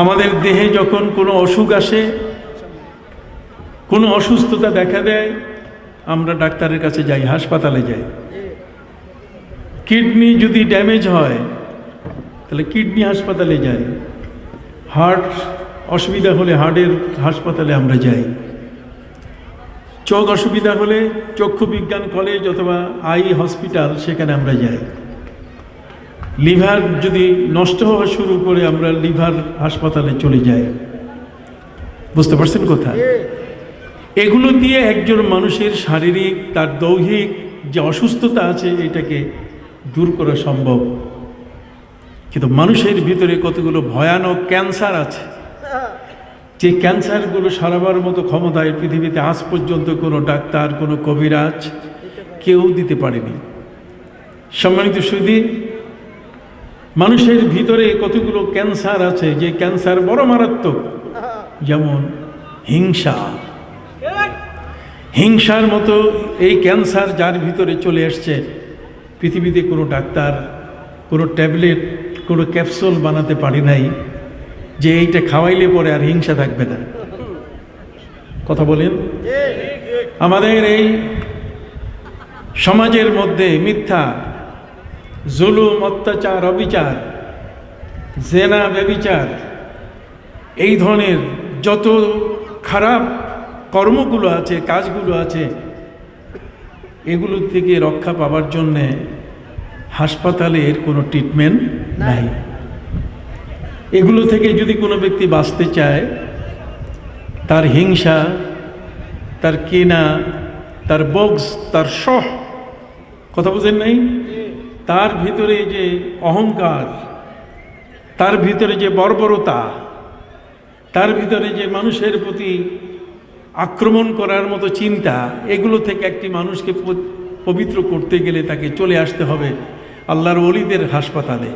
আমাদের দেহে যখন কোনো অসুখ আসে, কোনো অসুস্থতা দেখা দেয়, আমরা ডাক্তারের কাছে যাই, হাসপাতালে যাই। কিডনি যদি ড্যামেজ হয় তাহলে কিডনি হাসপাতালে যাই, হার্ট অসুবিধা হলে হার্টের হাসপাতালে আমরা যাই, চোখ অসুবিধা হলে চক্ষু বিজ্ঞান কলেজ অথবা আই হসপিটাল সেখানে আমরা যাই। লিভার যদি নষ্ট হওয়া শুরু করে আমরা লিভার হাসপাতালে চলে যাই। বুঝতে পারছেন কথা? এগুলো দিয়ে একজন মানুষের শারীরিক তার দৈহিক যে অসুস্থতা আছে এটাকে দূর করা সম্ভব। কিন্তু মানুষের ভিতরে কতগুলো ভয়ানক ক্যান্সার আছে, যে ক্যান্সারগুলো সারাবার মতো ক্ষমতায় পৃথিবীতে আজ পর্যন্ত কোনো ডাক্তার, কোনো কবিরাজ কেউ দিতে পারেনি। সম্মানিত সুধী, মানুষের ভিতরে কতগুলো ক্যান্সার আছে যে ক্যান্সার বড় মারাত্মক। যেমন হিংসা, হিংসার মতো এই ক্যান্সার যার ভিতরে চলে আসছে, পৃথিবীতে কোনো ডাক্তার কোনো ট্যাবলেট কোনো ক্যাপসুল বানাতে পারে নাই যে এইটা খাওয়াইলে পরে আর হিংসা থাকবে না। কথা বলেন? আমাদের এই সমাজের মধ্যে মিথ্যা, জুলুম, অত্যাচার, অবিচার, জেনা, ব্যভিচার, এই ধরনের যত খারাপ কর্মগুলো আছে, কাজগুলো আছে, এগুলো থেকে রক্ষা পাওয়ার জন্যে হাসপাতালের কোনো ট্রিটমেন্ট নাই। এগুলো থেকে যদি কোনো ব্যক্তি বাঁচতে চায়, তার হিংসা, তার কেনা, তার বক্স, তার সহ, কথা বুঝেন নাই, তার ভিতরে যে অহংকার, তার ভিতরে যে বর্বরতা, তার ভিতরে যে মানুষের প্রতি আক্রমণ করার মতো চিন্তা, এগুলো থেকে একটি মানুষকে পবিত্র করতে গেলে তাকে চলে আসতে হবে আল্লাহর ওলিদের হাসপাতালে।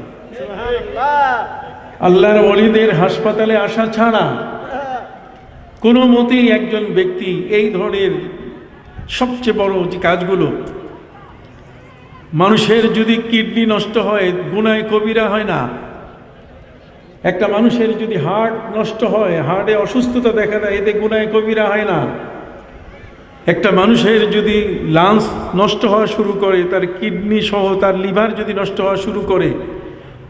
আল্লাহর ওলিদের হাসপাতালে আসা ছাড়া কোনো মতেই একজন ব্যক্তি এই ধরনের সবচেয়ে বড় যে কাজগুলো, মানুষের যদি কিডনি নষ্ট হয় গুনাহে কবিরা হয় না, একটা মানুষের যদি হার্ট নষ্ট হয়, হার্টে অসুস্থতা দেখা দেয়, এতে গুনাহে কবিরা হয় না। একটা মানুষের যদি লাংস নষ্ট হওয়া শুরু করে, তার কিডনি সহ তার লিভার যদি নষ্ট হওয়া শুরু করে,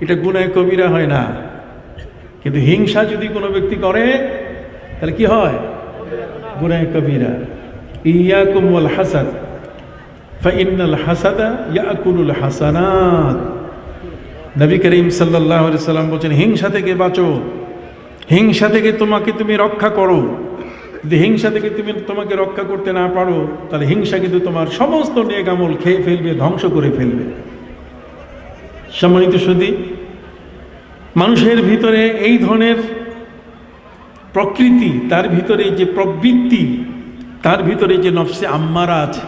এটা গুনাহে কবিরা হয় না। কিন্তু হিংসা যদি কোনো ব্যক্তি করে তাহলে কি হয়? গুনাহে কবিরা। ইয়াকুম ওয়াল হাসাদ ফাইন্নাল হাসাদা ইয়াকুলুল হাসানাত। নবী করিম সাল্লাল্লাহু আলাইহি সাল্লাম বলেন, হিংসা থেকে বাঁচো, হিংসা থেকে তুমি রক্ষা করো। যদি হিংসা থেকে তোমাকে রক্ষা করতে না পারো, তাহলে হিংসা কিন্তু তোমার সমস্ত নেক আমল খেয়ে ফেলবে, ধ্বংস করে ফেলবে। সম্মানিত সুধী, মানুষের ভিতরে এই ধরনের প্রকৃতি, তার ভিতরে যে প্রবৃত্তি, তার ভিতরে যে নফসে আম্মারা আছে,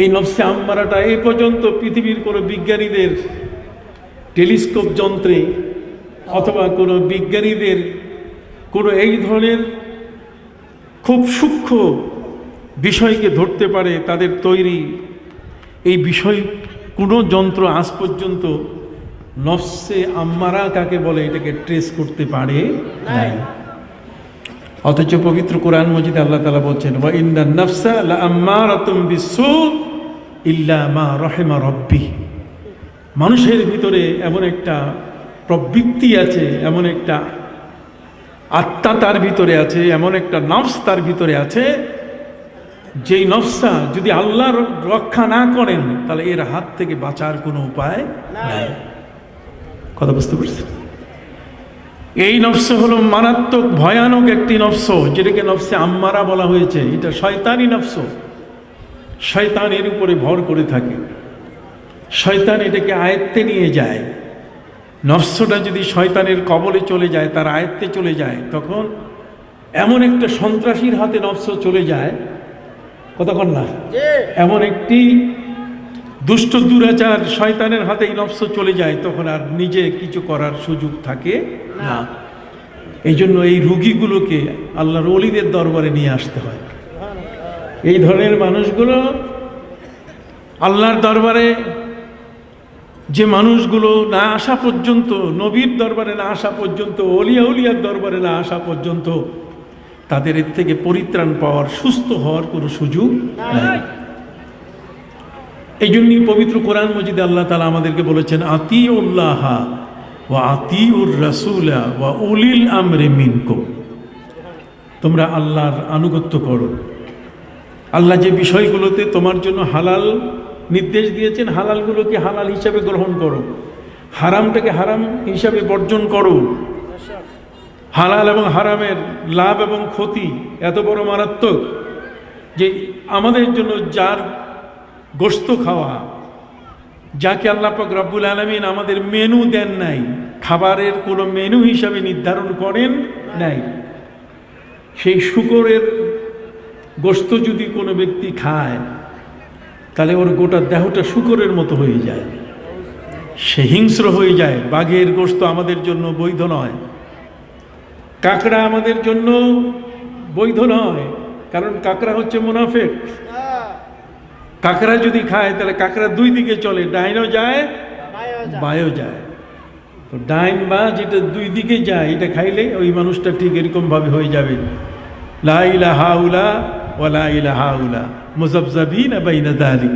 এই নফসে আম্মারাটা এই পর্যন্ত পৃথিবীর কোনো বিজ্ঞানীদের টেলিস্কোপ যন্ত্রে অথবা কোনো বিজ্ঞানীদের কোনো এই ধরনের খুব সূক্ষ্ম বিষয়কে ধরতে পারে তাদের তৈরি এই বিষয় কোনো যন্ত্র আজ পর্যন্ত নফসে আম্মারা কাকে বলে এটাকে ট্রেস করতে পারে নাই। অথচ পবিত্র কোরআন মজিদে আল্লাহ তাআলা বলছেন, ওয়া ইন্নান নাফসা লাআম্মারাতুম বিসসু ইল্লা মা রাহিমা রাব্বি। মানুষের ভিতরে এমন একটা প্রবৃত্তি আছে, এমন একটা আত্মা তার ভিতরে আছে, এমন একটা নফস তার ভিতরে আছে, যেই নফসা যদি আল্লাহ রক্ষা না করেন তাহলে এর হাত থেকে বাঁচার কোনো উপায় নাই। কথা বুঝতে পারছেন? এই নফস হলো মারাত্মক ভয়ানক একটি নফস, যেটাকে নফসে আম্মারা বলা হয়েছে। এটা শয়তানি নফস, শয়তান এর উপরে ভর করে থাকে, শয়তান এটাকে আয়ত্তে নিয়ে যায়। নফসটা যদি শয়তানের কবলে চলে যায়, তার আয়ত্তে চলে যায়, তখন এমন একটা সন্ত্রাসীর হাতে নফস চলে যায়, কতক্ষণ না, এমন একটি দুষ্ট দুরাচার শয়তানের হাতে এই নফস চলে যায়, তখন আর নিজে কিছু করার সুযোগ থাকে না। এই জন্য এই রোগীগুলোকে আল্লাহর ওলিদের দরবারে নিয়ে আসতে হয়। এই ধরনের মানুষগুলো আল্লাহর দরবারে যে মানুষগুলো না আসা পর্যন্ত, নবীর দরবারে না আসা পর্যন্ত, অলিয়া উলিয়ার দরবারে না আসা পর্যন্ত তাদের এর থেকে পরিত্রাণ পাওয়ার, সুস্থ হওয়ার কোনো সুযোগ নাই। এই জন্যই পবিত্র কোরআন মজিদে আল্লাহ তাআলা আমাদেরকে বলেছেন, আতিউল্লাহ ওয়া আতিউর রাসূলা ওয়া উলিল আমরি মিনকুম। তোমরা আল্লাহর আনুগত্য করো। আল্লাহ যে বিষয়গুলোতে তোমার জন্য হালাল নির্দেশ দিয়েছেন, হালালগুলোকে হালাল হিসাবে গ্রহণ করো, হারামটাকে হারাম হিসাবে বর্জন করো। হালাল এবং হারামের লাভ এবং ক্ষতি এত বড় মারাত্মক যে আমাদের জন্য যার গোশত খাওয়া, যাকে আল্লাহ পাক রব্বুল আলামিন আমাদের মেনু দেন নাই, খাবারের কোনো মেনু হিসাবে নির্ধারণ করেন নাই, সেই শূকরের গোশত যদি কোনো ব্যক্তি খায় তাহলে ওর গোটা দেহটা শূকরের মতো হয়ে যায়, সে হিংস্র হয়ে যায়। বাঘের গোশত আমাদের জন্য বৈধ নয়, কাঁকড়া আমাদের জন্য বৈধ নয়, কারণ কাঁকড়া হচ্ছে মুনাফিক। কাঁকড়া যদি খায় তাহলে কাঁকড়া দুই দিকে চলে, ডাইনও যায় বাঁও যায়। তো ডাইন বা যেটা দুই দিকে যায়, এটা খাইলে ওই মানুষটা ঠিক এরকমভাবে হয়ে যাবে, লা ইলাহা ইল্লা ওয়া লা ইলাহা ইল্লা মুযাবযাবিনা বাইনা যালিক।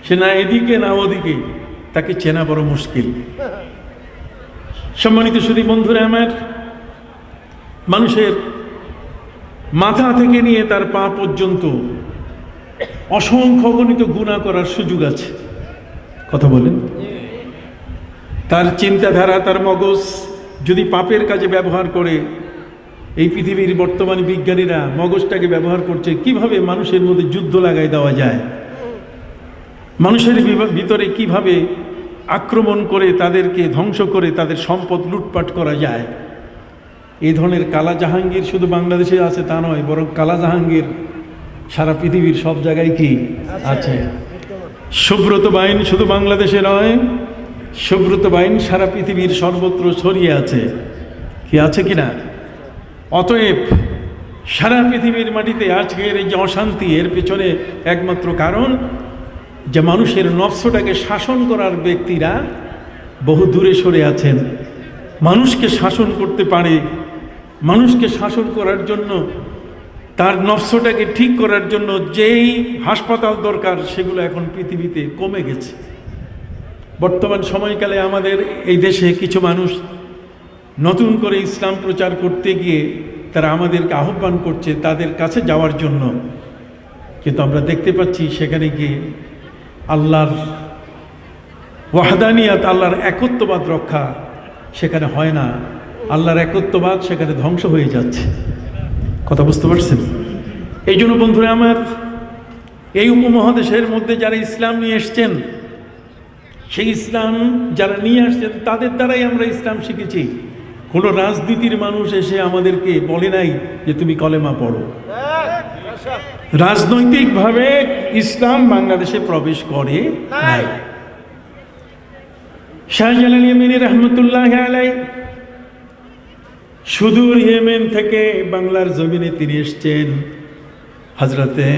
সে না এদিকে না ওদিকে, তাকে চেনা বড় মুশকিল। সম্মানিত সুধী বন্ধুরা আমার, মানুষের মাথা থেকে নিয়ে তার পা পর্যন্ত অসংখ্য অগণিত গুনাহ করার সুযোগ আছে। কথা বলেন? তার চিন্তাধারা, তার মগজ যদি পাপের কাজে ব্যবহার করে, এই পৃথিবীর বর্তমান বিজ্ঞানীরা মগজটাকে ব্যবহার করছে কিভাবে মানুষের মধ্যে যুদ্ধ লাগাই দেওয়া যায়, মানুষের ভিতরে কিভাবে আক্রমণ করে তাদেরকে ধ্বংস করে তাদের সম্পদ লুটপাট করা যায়। এই ধরনের কালা জাহাঙ্গীর শুধু বাংলাদেশে আছে তা নয়, বরং কালা জাহাঙ্গীর সারা পৃথিবীর সব জায়গায় কি আছে। সুব্রত বাইন শুধু বাংলাদেশে নয়, সুব্রত বাইন সারা পৃথিবীর সর্বত্র ছড়িয়ে আছে, কি আছে কিনা? অতএব সারা পৃথিবীর মাটিতে আজকের এই যে অশান্তি, এর পেছনে একমাত্র কারণ যে মানুষের নফসটাকে শাসন করার ব্যক্তিরা বহু দূরে সরে আছেন। মানুষকে শাসন করতে পারে, মানুষকে শাসন করার জন্য, তার নফসটাকে ঠিক করার জন্য যেই হাসপাতাল দরকার সেগুলো এখন পৃথিবীতে কমে গেছে। বর্তমান সময়কালে আমাদের এই দেশে কিছু মানুষ নতুন করে ইসলাম প্রচার করতে গিয়ে তারা আমাদেরকে আহ্বান করছে তাদের কাছে যাওয়ার জন্য, কিন্তু আমরা দেখতে পাচ্ছি সেখানে গিয়ে আল্লাহর ওয়াহদানিয়াত, আল্লাহর একত্ববাদ রক্ষা সেখানে হয় না, আল্লাহর একত্ববাদ সেখানে ধ্বংস হয়ে যাচ্ছে। কথা বুঝতে পারছেন? এই জন্য বন্ধুরা আমার, এই উপমহাদেশের মধ্যে যারা ইসলাম নিয়ে এসছেন, সেই ইসলাম যারা নিয়ে আসছেন তাদের দ্বারাই আমরা ইসলাম শিখেছি। কোনো রাজনীতির মানুষ এসে আমাদেরকে বলে নাই যে তুমি কলেমা পড়ো। রাজনৈতিকভাবে ইসলাম বাংলাদেশে প্রবেশ করে নাই। শাহজালাল ইয়েমেনি রহমতুল্লাহ আলাইহি সুদূর ইয়েমেন থেকে বাংলার জমিনে তিনি এসছেন। হযরতে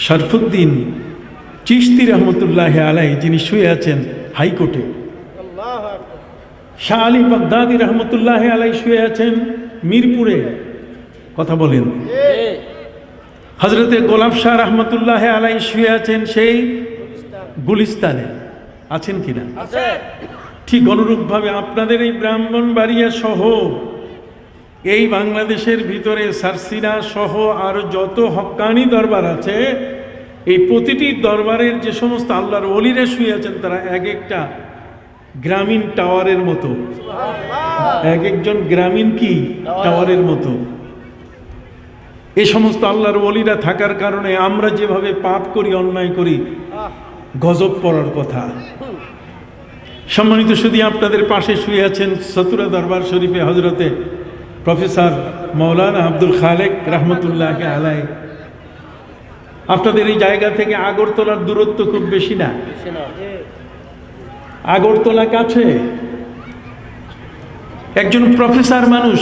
শরফুদ্দিন চিশতি রহমতুল্লাহ আলাইহি যিনি শুয়ে আছেন হাইকোর্টে, শাহ আলী বাগদাদি রহমতুল্লাহ আলাইহি শুয়ে আছেন মিরপুরে। কথা বলেন? হযরতে গোলাপ শাহ রহমতুল্লাহ আলাইহি শুয়ে আছেন সেই গুলিস্তানে, আছেন কিনা? ঠিক অনুরূপভাবে আপনাদের এই ব্রাহ্মণবাড়িয়া সহ এই বাংলাদেশের ভিতরে সারসিনা সহ আরো যত হক্কানি দরবার আছে, এই প্রতিটি দরবারের যে সমস্ত আল্লাহর ওলিরা শুয়ে আছেন তারা এক একটা গ্রামীণ টাওয়ারের মতো, এক একজন গ্রামীণ কি টাওয়ারের মতো। এই সমস্ত আল্লাহর ওলিরা থাকার কারণে আমরা যেভাবে পাপ করি, অন্যায় করি, গজব পড়ার কথা। সম্মানিত শুধু আপনাদের পাশে শুয়ে আছেন সতুরা দরবার শরীফে হজরতে প্রফেসর মৌলানা আব্দুল খালেক রহমতুল্লাহ আলাইহি। আপনাদের এই জায়গা থেকে আগরতলার দূরত্ব খুব বেশি না, আগরতলা কাছে। একজন প্রফেসর মানুষ।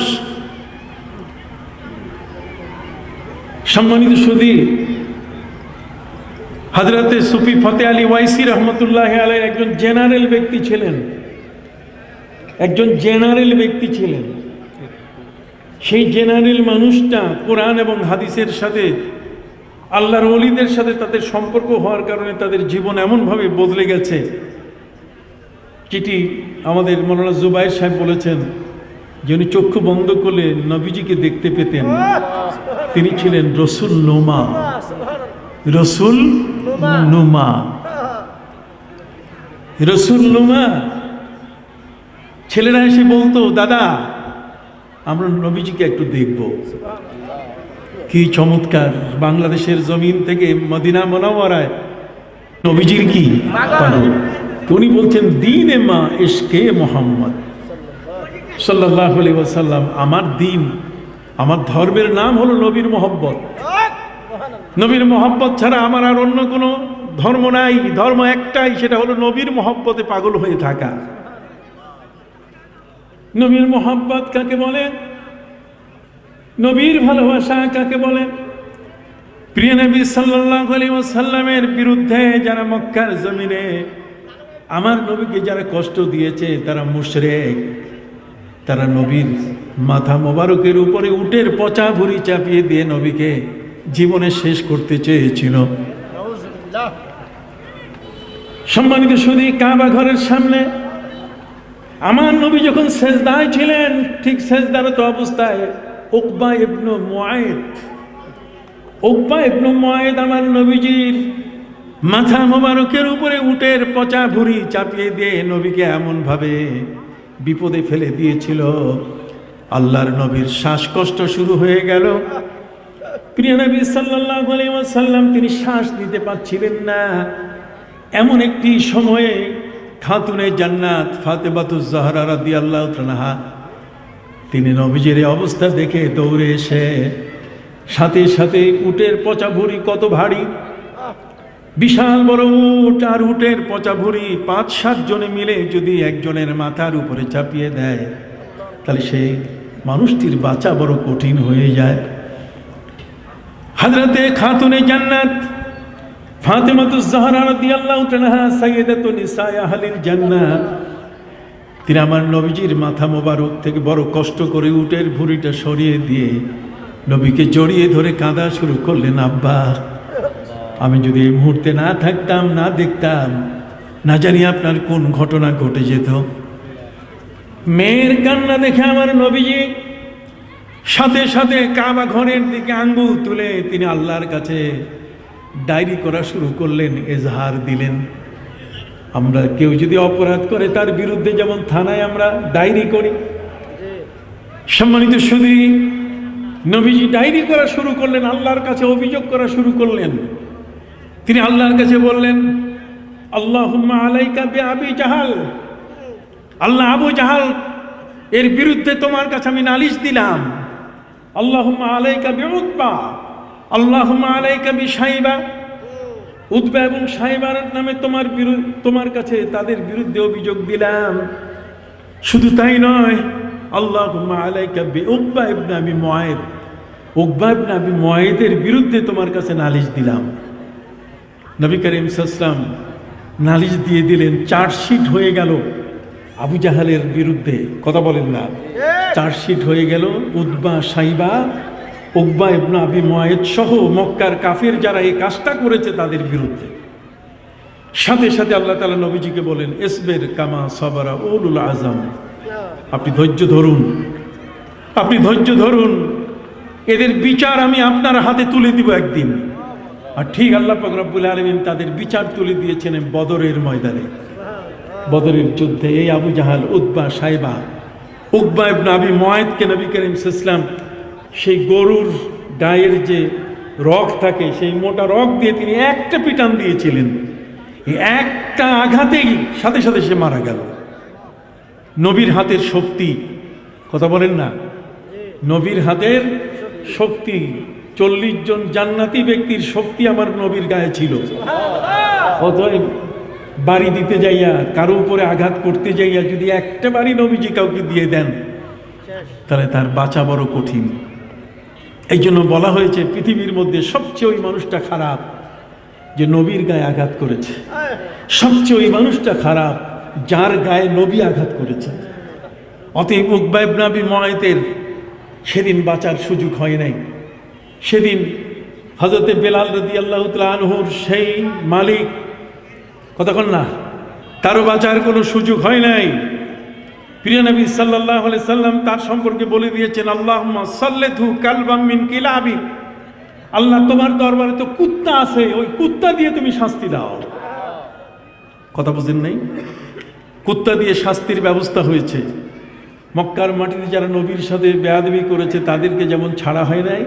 সম্মানিত সুধী, হযরতে সুফি ফতে আলী ওয়াইসি রহমতুল্লাহ আলাইহি একজন জেনারেল ব্যক্তি ছিলেন, একজন জেনারেল ব্যক্তি ছিলেন। সেই জেনারেল মানুষটা কোরআন এবং হাদিসের সাথে, আল্লাহর ওলিদের সাথে তাদের সম্পর্ক হওয়ার কারণে তাদের জীবন এমনভাবে বদলে গেছে। যেটি আমাদের মৌলানা জুবাইর সাহেব বলেছেন যে উনি চক্ষু বন্ধ করলে নবীজিকে দেখতে পেতেন। তিনি ছিলেন রসুল নুমা, রসুল নুমা, রসুল নুমা। ছেলেরা এসে বলতো, দাদা আমরা নবীজিকে একটু দেখব। কি চমৎকার! বাংলাদেশের জমিন থেকে মদিনা মুনাওয়ারায় নবীজির কি পাগল। উনি বলছেন, দ্বীনে মা ইশকে মুহাম্মদ সাল্লাল্লাহু আলাইহি ওয়াসাল্লাম, আমার দ্বীন, আমার ধর্মের নাম হলো নবীর মহব্বত। নবীর মহব্বত ছাড়া আমার আর অন্য কোনো ধর্ম নাই। ধর্ম একটাই, সেটা হলো নবীর মহব্বতে পাগল হয়ে থাকা। নবীর মহব্বত কাকে বলে? নবীর ভালোবাসা কাকে বলে? প্রিয় নবী সাল্লাল্লাহু আলাইহি ওয়াসাল্লামের বিরুদ্ধে যারা মক্কার জমিনে আমার নবীকে যারা কষ্ট দিয়েছে তারা মুশরিক। তারা নবীর মাথা মোবারকের উপরে উটের পচা ভুঁড়ি চাপিয়ে দিয়ে নবীকে জীবনে শেষ করতে চেয়েছিল। সম্মানিত সুধী, কাবা ঘরের সামনে আমার নবী যখন সেজদায় ছিলেন, ঠিক সেজদারত অবস্থায় উকবা ইবনে মুআইদ, উকবা ইবনে মুআইদ আমার নবীজির মাথা মোবারকের উপরে উটের পচা ভুঁড়ি চাপিয়ে দিয়ে নবীকে এমনভাবে বিপদে ফেলে দিয়েছিল, আল্লাহর নবীর শ্বাসকষ্ট শুরু হয়ে গেল। প্রিয় নবী সাল্লাল্লাহু আলাইহি ওয়াসাল্লাম তিনি শ্বাস নিতে পারছিলেন না। এমন একটি সময়ে খাতুনে জান্নাত ফাতেমাতুজ জাহরা রাদিয়াল্লাহু তাআলা তিনি নবীজির এই অবস্থা দেখে দৌড়ে এসে সাথে সাথে উটের পচা ভুঁড়ি কত ভারী, বিশাল বড় উট, আর উটের পচা ভুঁড়ি ৫-৭ জনে মিলে যদি একজনের মাথার উপরে চাপিয়ে দেয় তাহলে সেই মানুষটির বাঁচা বড় কঠিন হয়ে যায়। হযরতে খাতুনে জান্নাত ফাতেমাতুজ জাহরা রাদিয়াল্লাহু তাআলা সাইয়্যিদাতুন নিসায়ে আহলিল জান্নাহ, তিনি আমার নবীজির মাথা মোবারক থেকে বড় কষ্ট করে উটের ভুঁড়িটা সরিয়ে দিয়ে নবীকে জড়িয়ে ধরে কাঁদা শুরু করলেন। আব্বা, আমি যদি এই মুহূর্তে না থাকতাম, না দেখতাম, না জানি আপনার কোন ঘটনা ঘটে যেত। মেয়ের কান্না দেখে আমার নবীজি সাথে সাথে কাবা ঘরের দিকে আঙ্গুল তুলে তিনি আল্লাহর কাছে ডায়েরি করা শুরু করলেন, এজাহার দিলেন। আমরা কেউ যদি অপরাধ করে তার বিরুদ্ধে যেমন থানায় আমরা ডায়েরি করি, সম্মানিত সুধী, নবীজি ডায়েরি করা শুরু করলেন, আল্লাহর কাছে অভিযোগ করা শুরু করলেন। তিনি আল্লাহর কাছে বললেন, আল্লাহুম্মা আলাইকা বিআবি জাহাল, আল্লাহ আবু জাহাল এর বিরুদ্ধে তোমার কাছে আমি নালিশ দিলাম। আল্লাহুম্মা আলাইকা বিউতবা, আল্লাহুম্মা আলাইকা বিশাইবা, উতবা এবং সাইবার নামে তোমার কাছে তাদের বিরুদ্ধে অভিযোগ দিলাম। শুধু তাই নয়, আল্লাহুম্মা আলাইকা বিউকবা ইবনে আবি মুআইদ, উকবা ইবনে আবি মুআইদের বিরুদ্ধে তোমার কাছে নালিশ দিলাম। নবী করিম সাল্লাল্লাহু আলাইহি ওয়াসাল্লাম নালিশ দিয়ে দিলেন। চার্জশিট হয়ে গেল আবু জাহালের বিরুদ্ধে, কথা বলেন না, চার্জশিট হয়ে গেল উতবা, সাইবা, উকবা ইবনে আবি মুআইদ সহ মক্কার কাফির যারা এই কাজটা করেছে তাদের বিরুদ্ধে। সাথে সাথে আল্লাহ তাআলা নবীজিকে বলেন, ইসবির কামা সাবারা উলুল আযম, আপনি ধৈর্য ধরুন, আপনি ধৈর্য ধরুন, এদের বিচার আমি আপনার হাতে তুলে দিব একদিন। আর ঠিক আল্লাহ পাক রব্বুল আলামিন তাদের বিচার তুলে দিয়েছেন বদরের ময়দানে, বদরের যুদ্ধে। এই আবু জাহাল, উতবা, সাইবা, উকবা ইবনে আবি মুআইদকে নবী করিম সাল্লাল্লাহু আলাইহি ওয়াসাল্লাম সেই গরুর গায়ের যে রগ থাকে সেই মোটা রগ দিয়ে তিনি একটা পিটান দিয়েছিলেন। এই একটা আঘাতেই সাথে সাথে সে মারা গেল। নবীর হাতের শক্তি, কথা বলেন না, নবীর হাতের শক্তি, 40 জন জান্নাতি ব্যক্তির শক্তি আমার নবীর গায়ে ছিল। অতএব বাড়ি দিতে যাইয়া, কারো উপরে আঘাত করতে যাইয়া যদি একটা বাড়ি নবীজি কাউকে দিয়ে দেন তাহলে তার বাঁচা বড় কঠিন। এই জন্য বলা হয়েছে পৃথিবীর মধ্যে সবচেয়ে ওই মানুষটা খারাপ যে নবীর গায়ে আঘাত করেছে। সবচেয়ে ওই মানুষটা খারাপ যার গায়ে নবী আঘাত করেছে। অতএব উকবা ইবনে আবি মুআইতের সেদিন বাঁচার সুযোগ হয় নাই। সেদিন হযরতে বেলাল রাদিয়াল্লাহু তাআলা আনহুর সেই মালিক, কতক্ষণ না, তারও বাঁচার কোনো সুযোগ হয় নাই। প্রিয় নবী সাল্লাল্লাহু আলাইহি সাল্লাম তার সম্পর্কে বলে দিয়েছেন, আল্লাহুম্মা সাল্লিতহু কালবাম মিন কিলাবি, আল্লাহ তোমার দরবারে তো কুত্তা আছে, ওই কুত্তা দিয়ে তুমি শাস্তি দাও। কথা বুঝেন নাই? কুত্তা দিয়ে শাস্তির ব্যবস্থা হয়েছে। মক্কার মাটিতে যারা নবীর সাথে বেয়াদবি করেছে তাদেরকে যেমন ছাড়া হয় নাই,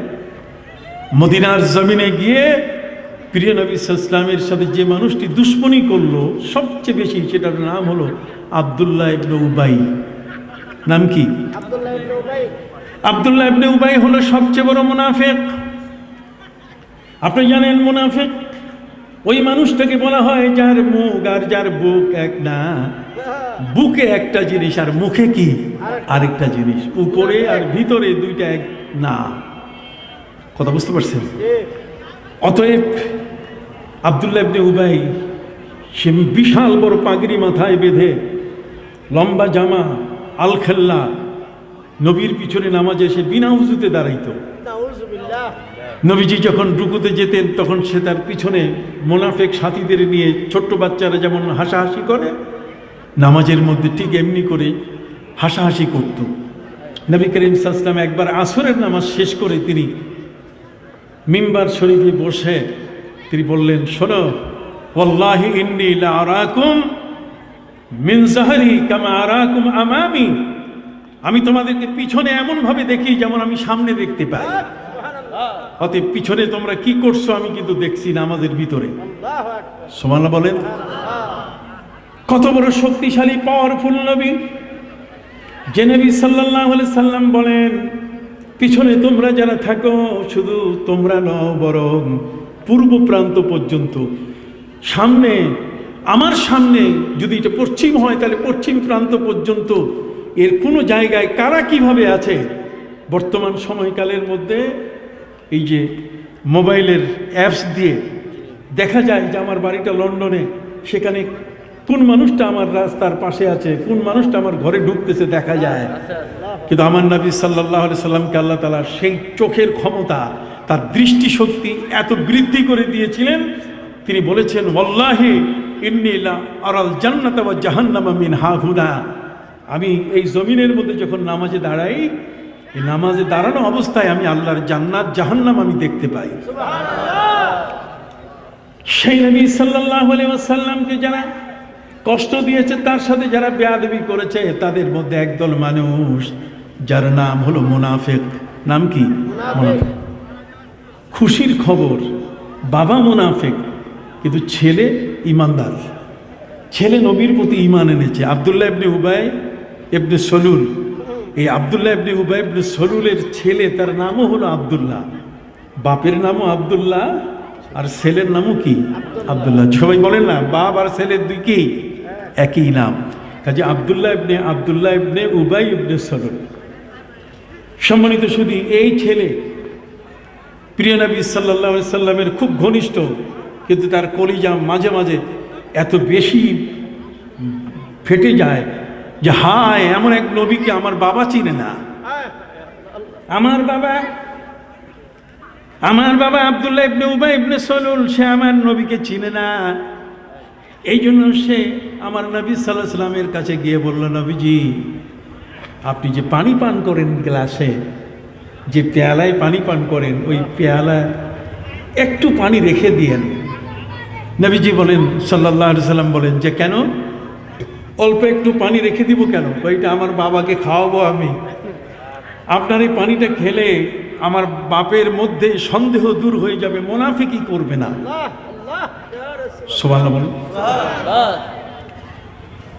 মদিনার জমিনে গিয়ে প্রিয় নবী সাল্লাল্লাহু আলাইহি ওয়াসাল্লামের সাথে যে মানুষটি দুশমনী করলো সবচেয়ে বেশি, সেটার নাম হলো আব্দুল্লাহ ইবনে উবাই। নাম কি? আব্দুল্লাহ ইবনে উবাই হলো সবচেয়ে বড় মুনাফিক। আপনি জানেন মুনাফিক ওই মানুষটাকে বলা হয় যার মুখ আর যার বুক এক না। বুকে একটা জিনিস আর মুখে কি আরেকটা জিনিস, উপরে আর ভিতরে দুইটা এক না। কথা বুঝতে পারছেন? অতএব আব্দুল্লাহ ইবনে উবাই সে বিশাল বড় পাগড়ি মাথায় বেঁধে, লম্বা জামা, আলখেল্লা, নবীর পিছনে নামাজে সে বিনা উযুতে দাঁড়াইতো। নবীজি যখন রুকুতে যেতেন তখন সে তার পিছনে মুনাফিক সাথীদের নিয়ে, ছোট্ট বাচ্চারা যেমন হাসাহাসি করে, নামাজের মধ্যে ঠিক এমনি করে হাসাহাসি করত। নবী করিম সাল্লাল্লাহু আলাইহি ওয়াসাল্লাম একবার আসরের নামাজ শেষ করে তিনি মিম্বার শরীফে বসে তিনি বললেন, শোনো, ওয়াল্লাহি ইন্নী লা আরাকুম মিন যাহরি কামা আরাকুম আমামি, আমি তোমাদেরকে পিছনে এমন ভাবে দেখি যেমন আমি সামনে দেখতে পাই। অতএব পিছনে তোমরা কি করছো আমি কিন্তু দেখছি নামাজের ভিতরে। সুবহানাল্লাহ বলেন। কত বড় শক্তিশালী পাওয়ারফুল নবী, যে নবী সাল্লাল্লাহু আলাইহি সাল্লাম বলেন, পিছনে তোমরা যারা থাকো শুধু তোমরা নও, বরং পূর্ব প্রান্ত পর্যন্ত, সামনে, আমার সামনে যদি এটা পশ্চিম হয় তাহলে পশ্চিম প্রান্ত পর্যন্ত, এর কোনো জায়গায় কারা কিভাবে আছে। বর্তমান সময়কালের মধ্যে এই যে মোবাইলের অ্যাপস দিয়ে দেখা যায় যে আমার বাড়িটা লন্ডনে, সেখানে কোন মানুষটা আমার রাস্তার পাশে আছে, কোন মানুষটা আমার ঘরে ঢুকতেছে দেখা যায়। কিন্তু আমার নবী সাল্লাল্লাহু আলাইহি সাল্লামকে আল্লাহ তাআলা সেই চোখের ক্ষমতা, তার দৃষ্টিশক্তি এত বৃদ্ধি করে দিয়েছিলেন, তিনি বলেছেন, ওয়াল্লাহি ইন্নী লা আরাল জান্নাতা ওয়া জাহান্নামা মিন হাহুনা, আমি এই জমিনের মধ্যে যখন নামাজে দাঁড়াই, এই নামাজে দাঁড়ানো অবস্থায় আমি আল্লাহর জান্নাত জাহান্নাম আমি দেখতে পাই। সেই নবী সাল্লাল্লাহু আলাইহি ওয়াসাল্লামকে যারা কষ্ট দিয়েছে, তার সাথে যারা বেয়াদবি করেছে, তাদের মধ্যে একদল মানুষ যার নাম হলো মুনাফিক। নাম কি? মুনাফিক। খুশির খবর, বাবা মুনাফিক কিন্তু ছেলে ইমানদার, ছেলে নবীর প্রতি ঈমান এনেছে। আব্দুল্লাহ ইবনে উবাই ইবনে সলুল, এই আব্দুল্লাহ ইবনে উবাই ইবনে সলুলের ছেলে, তার নামও হলো আব্দুল্লাহ, বাপের নামও আব্দুল্লাহ আর ছেলের নামও কি? আব্দুল্লাহ। সবাই বলেন না, বাপ আর ছেলের দুই কি একই নাম। কাজে আব্দুল্লাহ ইবনে উবাই ইবনে সলুল। সম্মানিত শুধু এই ছেলে প্রিয় নবী সাল্লাল্লাহু আলাইহি সাল্লামের খুব ঘনিষ্ঠ, কিন্তু তার কলিজা মাঝে মাঝে এত বেশি ফেটে যায় যে হায়, এমন এক নবীকে আমার বাবা চিনে না। আমার বাবা আব্দুল্লাহ ইবনে উবাই ইবনে সলুল, সে আমার নবীকে চিনে না। এই জন্য সে আমার নবী সাল্লাল্লাহু আলাইহি সাল্লামের কাছে গিয়ে বলল, নবীজি, আপনি যে পানি পান করেন গ্লাসে, যে পেয়ালায় পানি পান করেন, ওই পেয়ালায় একটু পানি রেখে দিয়েন। নবীজি বলেন, সাল্লাল্লাহু আলাইহি সাল্লাম বলেন যে কেন, অল্প একটু পানি রেখে দিব কেন? ওইটা আমার বাবাকে খাওয়াবো আমি। আপনার এই পানিটা খেলে আমার বাপের মধ্যে সন্দেহ দূর হয়ে যাবে, মুনাফিকি করবে না। সুবহানাল্লাহ।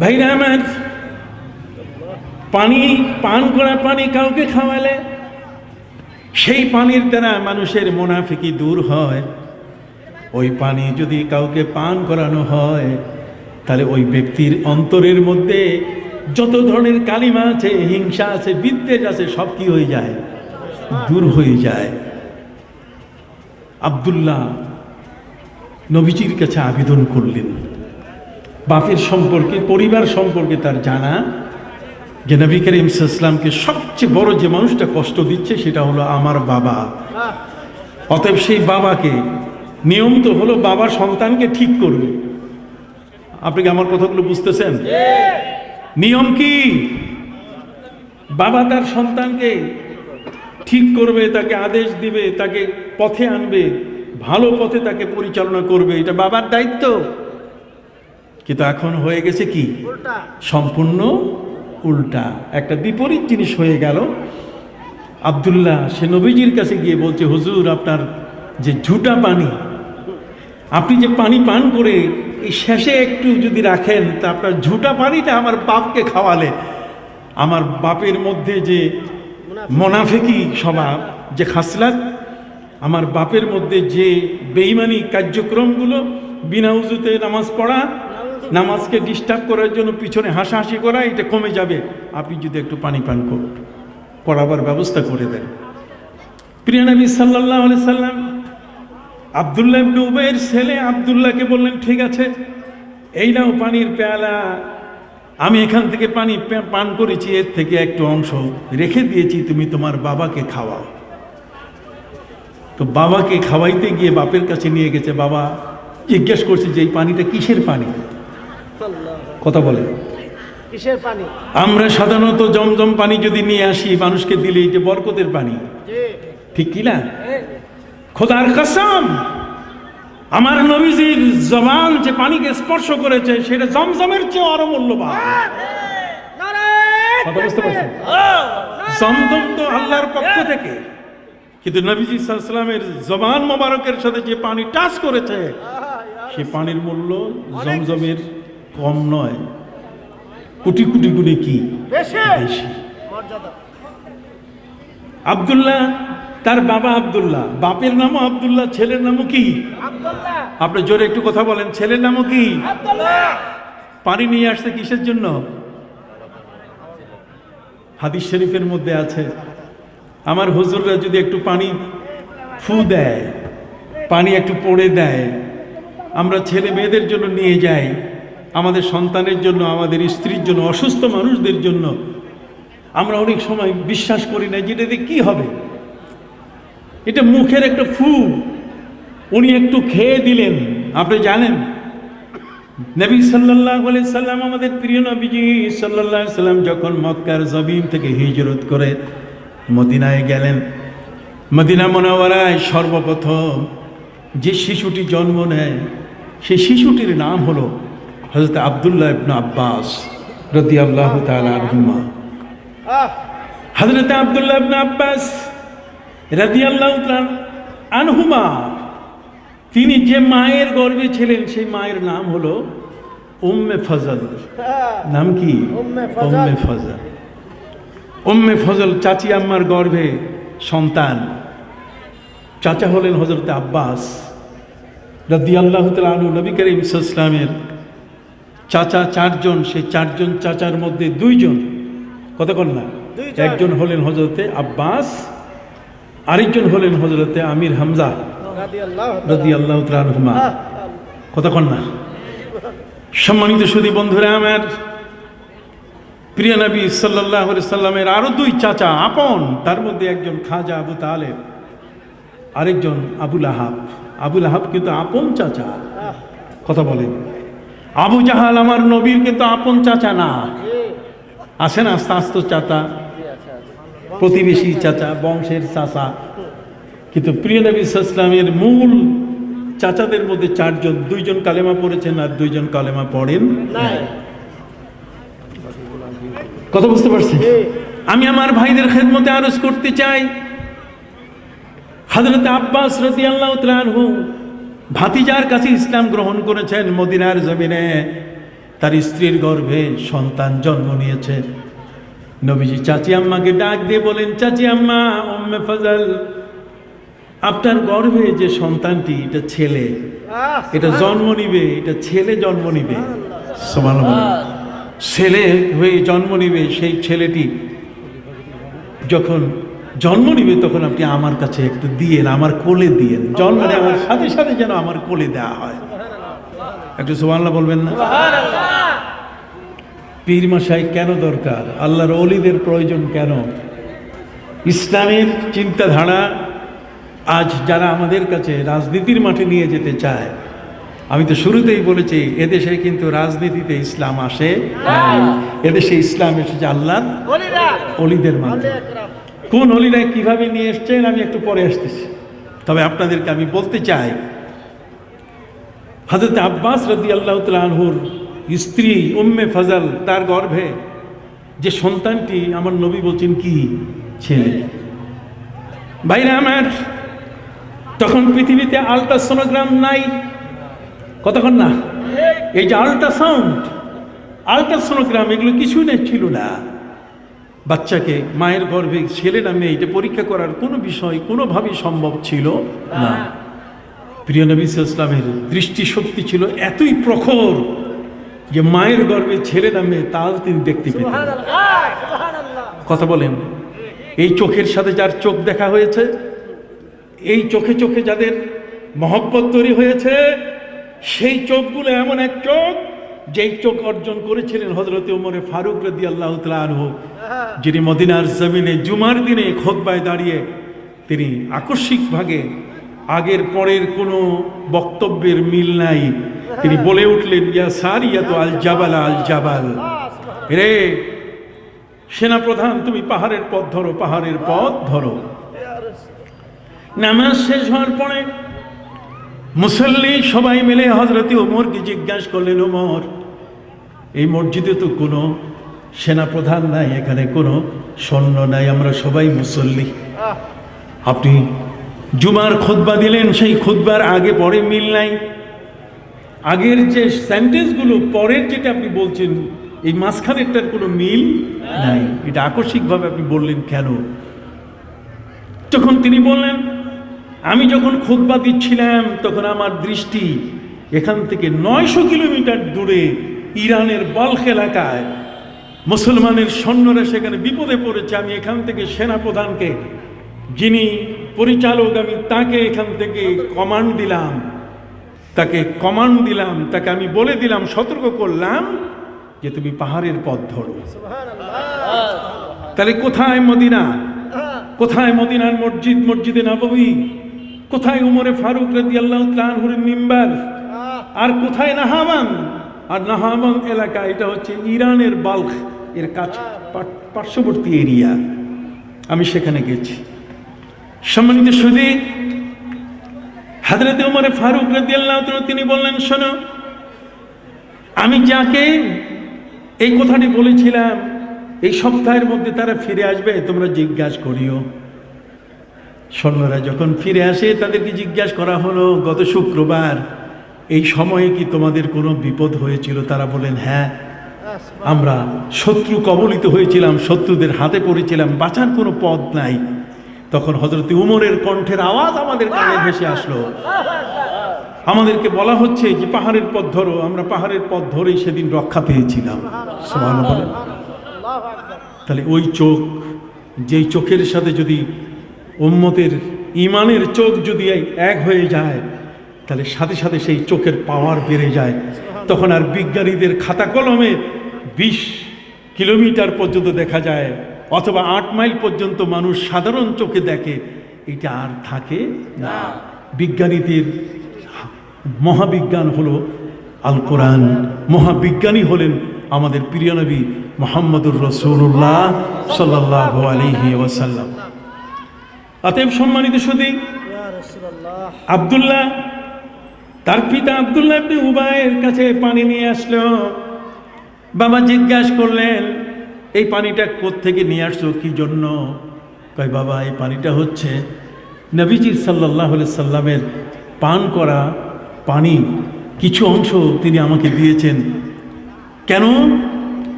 ভাইরা আমার, পানি পান করা পানি কাউকে খাওয়ালে সেই পানির দ্বারা মানুষের মুনাফিকি দূর হয়। ওই পানি যদি কাউকে পান করানো হয়, তাহলে ওই ব্যক্তির অন্তরের মধ্যে যত ধরনের কালিমা আছে, হিংসা আছে, বিদ্বেষ আছে, সব কি হয়ে যায়? দূর হয়ে যায়। আব্দুল্লাহ নবীজির কাছে আবেদন করলেন। বাপের সম্পর্কে, পরিবার সম্পর্কে তার জানা, যে নবী করিম সাল্লাল্লাহু আলাইহি ওয়াসাল্লামকে সবচেয়ে বড় যে মানুষটা কষ্ট দিচ্ছে সেটা হলো আমার বাবা। অতএব সেই বাবাকে, নিয়ম তো হলো বাবা সন্তানকে ঠিক করবে। আপনি কি আমার কথাগুলো বুঝতেছেন? নিয়ম কি? বাবা তার সন্তানকে ঠিক করবে, তাকে আদেশ দিবে, তাকে পথে আনবে, ভালো পথে তাকে পরিচালনা করবে, এটা বাবার দায়িত্ব। কিন্তু এখন হয়ে গেছে কি? সম্পূর্ণ উল্টা, একটা বিপরীত জিনিস হয়ে গেল। আব্দুল্লাহ সে নবীজির কাছে গিয়ে বলছে, হুজুর আপনার যে ঝুটা পানি, আপনি যে পানি পান করে এই শেষে একটু যদি রাখেন, তা আপনার ঝুটা পানিটা আমার বাপকে খাওয়ালে, আমার বাপের মধ্যে যে মোনাফিকি স্বভাব, যে খাসলাত, আমার বাপের মধ্যে যে বেঈমানি কার্যক্রমগুলো, বিনা উজুতে নামাজ পড়া, নামাজকে ডিস্টার্ব করার জন্য পিছনে হাসাহাসি করা, এটা কমে যাবে আপনি যদি একটু পানি পান করাবার ব্যবস্থা করে দেন। প্রিয় নবী সাল্লাল্লাহু আলাইহি সাল্লাম আব্দুল্লাহ ইবনে উবাইয়ের ছেলে আব্দুল্লাহকে বললেন, ঠিক আছে, এই নাও পানির পেয়ালা, আমি এখান থেকে পানি পান করেছি, এর থেকে একটু অংশ রেখে দিয়েছি, তুমি তোমার বাবাকে খাওয়াও। তো বাবাকে খাওয়াইতে গিয়ে বাপের কাছে নিয়ে গেছে। বাবা জিজ্ঞেস করছে যে এই পানিটা কিসের পানি? কথা বলে, কিসের পানি? আমরা সাধারণত জমজম পানি যদি নিয়ে আসি মানুষকে দিলে যে বরকতের পানি, ঠিক কি না? খোদার কসম, আমার নবীজির জবান যে পানিকে স্পর্শ করেছে সেটা জমজমের চেয়ে আরো মূল্যবান। কথা বুঝতে পারছেন? জমজম তো আল্লাহর পক্ষ থেকে, কিন্তু নবীজি সাল্লাল্লাহু আলাইহি ওয়াসাল্লামের জবান মোবারকের সাথে যে পানি টাচ করেছে, সে পানির মূল্য জমজমের কম নয়, কোটি কোটি গুণে কি বেশি। আব্দুল্লাহ, তার বাবা আব্দুল্লাহ, বাপের নামও আব্দুল্লাহ, ছেলের নামও কি? আপনি জোরে একটু কথা বলেন, ছেলের নামও কি? পানি নিয়ে আসছে কিসের জন্য? হাদিস শরীফের মধ্যে আছে, আমার হুজুররা যদি একটু পানি ফু দেয়, পানি একটু পড়ে দেয়, আমরা ছেলে মেয়েদের জন্য নিয়ে যাই, আমাদের সন্তানের জন্য, আমাদের স্ত্রীর জন্য, অসুস্থ মানুষদের জন্য, আমরা অনেক সময় বিশ্বাস করি না যেটা দিয়ে কি হবে, এটা মুখের একটা ফু, উনি একটু খেয়ে দিলেন। আপনি জানেন নবী সাল্লাল্লাহু আলাইহি সাল্লাম, আমাদের প্রিয় নবীজি সাল্লাল্লাহু আলাইহি সাল্লাম যখন মক্কার জমিন থেকে হিজরত করে মদিনায় গেলেন, মদিনা মুনাওয়ারায় সর্বপ্রথম যে শিশুটি জন্ম নেয়, সেই শিশুটির নাম হলো হযরত আব্দুল্লাহ ইবনে আব্বাস রাদিয়াল্লাহু তাআলা আনহুমা। হযরত আব্দুল্লাহ ইবনে আব্বাস রাদিয়াল্লাহু তাআলা আনহুমা, তিনি যে মায়ের গর্ভে ছিলেন সেই মায়ের নাম হলো উম্মে ফজল। নাম কি? উম্মে ফজল। উম্মে ফজল চাচি আম্মার গর্ভে সন্তান। চাচা হলেন হযরত আব্বাস রাদিয়াল্লাহু তাআলা আনহু। নবী করিম সাল্লাল্লাহু আলাইহি ওয়াসাল্লামের চাচা চারজন, সেই চারজন চাচার মধ্যে দুইজন, কতক্ষণ না, একজন হলেন হযরতে আব্বাস, আরেকজন হলেন হযরতে আমির হামজা রাদিয়াল্লাহু তাআলা আনহুমা, কতক্ষণ না। সম্মানিত সুধী বন্ধুরা আমার, প্রিয় নবী সাল্লাল্লাহু আলাইহি সাল্লামের আরো দুই চাচা আপন, তার মধ্যে একজন খাজা আবু তালেব, আরেকজন আবুল আহাব। আবুল আহাব কিন্তু আপন চাচা। কথা বলেন, আবু জাহাল আমার নবীর কিন্তু আপন চাচা না। আসে না আস্তে আস্তে চাচা, প্রতিবেশী চাচা, বংশের চাচা। কিন্তু প্রিয় নবী সাল্লাল্লাহু আলাইহি সাল্লামের মূল চাচাদের মধ্যে চারজন, দুইজন কালেমা পড়েছেন আর দুইজন কালেমা পড়েন নাই। কথা বুঝতে পারছি? আমি আমার ভাইদের খেদমতে আরজ করতে চাই, হযরত আব্বাস রাদিয়াল্লাহু তাআলা আনহু ভাতিজার কাছে ইসলাম গ্রহণ করেছেন। মদিনার জমিনে তার স্ত্রীর গর্ভে সন্তান জন্ম নিয়েছে। নবীজি চাচি আম্মাকে ডাক দিয়ে বলেন, চাচি আম্মা, উম্মে ফজল, আপনার গর্ভে যে সন্তানটি, এটা ছেলে, এটা জন্ম নিবে, এটা ছেলে জন্ম নিবে। সুবহানাল্লাহ। ছেলে হয়ে জন্ম নিবে। সেই ছেলেটি যখন জন্ম নিবে তখন আপনি আমার কাছে একটু দিয়েন, আমার কোলে দিয়েন, জন্ম নেওয়ার সাথে সাথে যেন আমার কোলে দেওয়া হয়। একটু সুবহানাল্লাহ বলবেন না? পীর মশাই কেন দরকার? আল্লাহর ওলিদের প্রয়োজন কেন? ইসলামের চিন্তাধারা আজ যারা আমাদের কাছে রাজনীতির মাঠে নিয়ে যেতে চায়, আমি তো শুরুতেই বলেছি এদেশে কিন্তু রাজনীতিতে ইসলাম আসে নাই। এদেশে ইসলাম এসেছে আল্লাহর ওলিদের মাধ্যমে। কোন ওলিরা কিভাবে নিয়ে এসছেন আমি একটু পরে আসতেছি। তবে আপনাদেরকে আমি বলতে চাই, হযরত আব্বাস রাদিয়াল্লাহু তাআলা আনহুর স্ত্রী উম্মে ফজল, তার গর্ভে যে সন্তানটি আমার নবী বলছেন কি ছেলে। ভাইরা আমার, তখন পৃথিবীতে আল্ট্রাসোনোগ্রাম নাই, কতক্ষণ না, এই যে আল্ট্রাসাউন্ড, আল্ট্রাসোনোগ্রাম, এগুলো কিছুই না, ছিল না। বাচ্চাকে মায়ের গর্ভে ছেলে না মেয়ে এটা পরীক্ষা করার কোনো বিষয় কোনোভাবেই সম্ভব ছিল না। প্রিয় নবী সাল্লাল্লাহু আলাইহি ওয়াসাল্লামের দৃষ্টিশক্তি ছিল এতই প্রখর যে মায়ের গর্ভে ছেলে না মেয়ে তাও তিনি দেখতে পেতেন। কথা বলেন, এই চোখের সাথে যার চোখ দেখা হয়েছে, এই চোখে চোখে যাদের মহব্বত তৈরি হয়েছে, সেই চোখগুলো এমন এক চোখ যেই চোখ অর্জন করেছিলেন হযরত ওমর ফারুক রাদিয়াল্লাহু তাআলা আনহু, যিনি মদিনার জমিনে জুমার দিনে খুতবায় দাঁড়িয়ে তিনি আকস্মিকভাবে আগের পরের কোনো বক্তব্যের মিল নাই, তিনি বলে উঠলেন, ইয়া সারিয়াতু আল জাবাল আল জাবাল, রে সেনাপ্রধান তুমি পাহাড়ের পথ ধরো, পাহাড়ের পথ ধরো। নামাজ শেষ হওয়ার পরে মুসল্লি সবাই মিলে হযরত ওমরকে জিজ্ঞাসা করলেন, ওমর, এই মসজিদে তো কোনো সেনাপ্রধান নাই, এখানে কোনো সৈন্য নাই, আমরা সবাই মুসল্লি, আপনি জুমার খুতবা দিলেন, সেই খুতবার আগে পরে মিল নাই, আগের যে সেন্টেন্সগুলো পরের যেটা আপনি বলছেন এই মাঝখানেরটার কোনো মিল নাই, এটা আকস্মিকভাবে আপনি বললেন কেন? তখন তিনি বললেন, আমি যখন খুতবা দিচ্ছিলাম তখন আমার দৃষ্টি এখান থেকে 900 কিলোমিটার দূরে ইরানের বাল্খ এলাকায় মুসলমানের সৈন্যরা সেখানে বিপদে পড়েছে, আমি এখান থেকে সেনাপ্রধানকে, যিনি পরিচালক, আমি তাকে এখান থেকে কমান্ড দিলাম, তাকে আমি বলে দিলাম, সতর্ক করলাম যে তুমি পাহাড়ের পথ ধরো। তাহলে কোথায় মদিনা, কোথায় মদিনার মসজিদ, মসজিদে নববী, কোথায় উমরে ফারুক রাদিয়াল্লাহু তাআলা আনহুর মিম্বার, আর কোথায় নাহামান? আর নাহামান এলাকা এটা হচ্ছে ইরানের বাল্খ এর কাছে পার্শ্ববর্তী এরিয়া, আমি সেখানে গেছি। সম্মানিত সুধী, হযরত উমরে ফারুক রাদিয়াল্লাহু তাআলা তিনি বললেন, শোনো, আমি যাকে এই কথাটি বলেছিলাম এই সপ্তাহের মধ্যে তারা ফিরে আসবে, তোমরা জিজ্ঞাসা করিও। সৈন্যরা যখন ফিরে আসে তাদেরকে জিজ্ঞাসা করা হলো, গত শুক্রবার এই সময়ে কি তোমাদের কোনো বিপদ হয়েছিল? তারা বলেন, হ্যাঁ, আমরা শত্রু কবলিত হয়েছিলাম, শত্রুদের হাতে পড়েছিলাম, বাঁচার কোনো পথ নাই। তখন হযরত উমরের কণ্ঠের আওয়াজ আমাদের কানে ভেসে আসলো, আমাদেরকে বলা হচ্ছে যে পাহাড়ের পথ ধরো, আমরা পাহাড়ের পথ ধরেই সেদিন রক্ষা পেয়েছিলাম। সুবহানাল্লাহ। তাহলে ওই চোখ, যেই চোখের সাথে যদি উম্মতের ইমানের চোখ যদি এক হয়ে যায়, তাহলে সাথে সাথে সেই চোখের পাওয়ার বেড়ে যায়। তখন আর বিজ্ঞানীদের খাতা কলমে 20 কিলোমিটার পর্যন্ত দেখা যায়, অথবা 8 মাইল পর্যন্ত মানুষ সাধারণ চোখে দেখে, এটা আর থাকে না। বিজ্ঞানীদের মহাবিজ্ঞান হলো আল কোরআন, মহাবিজ্ঞানী হলেন আমাদের প্রিয় নবী মুহাম্মদুর রাসূলুল্লাহ সাল্লাল্লাহু আলাইহি ওয়াসাল্লাম। অতএব সম্মানিত সুধী, আব্দুল্লাহ, তার পিতা আব্দুল্লাহ ইবনে উবাইয়ের কাছে পানি নিয়ে আসলো। বাবা জিজ্ঞাসা করলেন, এই পানিটা কোত্থেকে নিয়ে আসছো, কি জন্য? কয়, বাবা, এই পানিটা হচ্ছে নবীজি সাল্লাল্লাহু আলাইহি সাল্লামের পান করা পানি, কিছু অংশ তিনি আমাকে দিয়েছেন। কেন?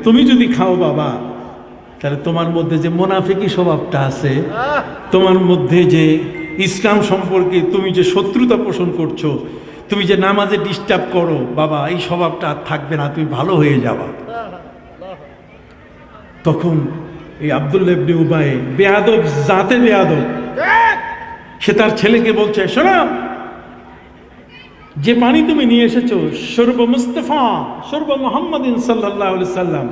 তুমি যদি খাও বাবা, তাহলে তোমার মধ্যে যে মুনাফিকি স্বভাবটা আছে, তোমার মধ্যে যে ইসলাম সম্পর্কে তুমি যে শত্রুতা পোষণ করছো, তুমি যে নামাজে ডিস্টার্ব করো, বাবা, এই স্বভাবটা আর থাকবে না, তুমি ভালো হয়ে যাবা। তখন এই আব্দুল্লাহ ইবনে উবাই, বেয়াদব জাতে বেয়াদব, সে তার ছেলেকে বলছে, শোনো, যে পানি তুমি নিয়ে এসেছো শরব মুস্তাফা শরব মুহাম্মাদিন সাল্লাল্লাহু আলাইহি সাল্লাম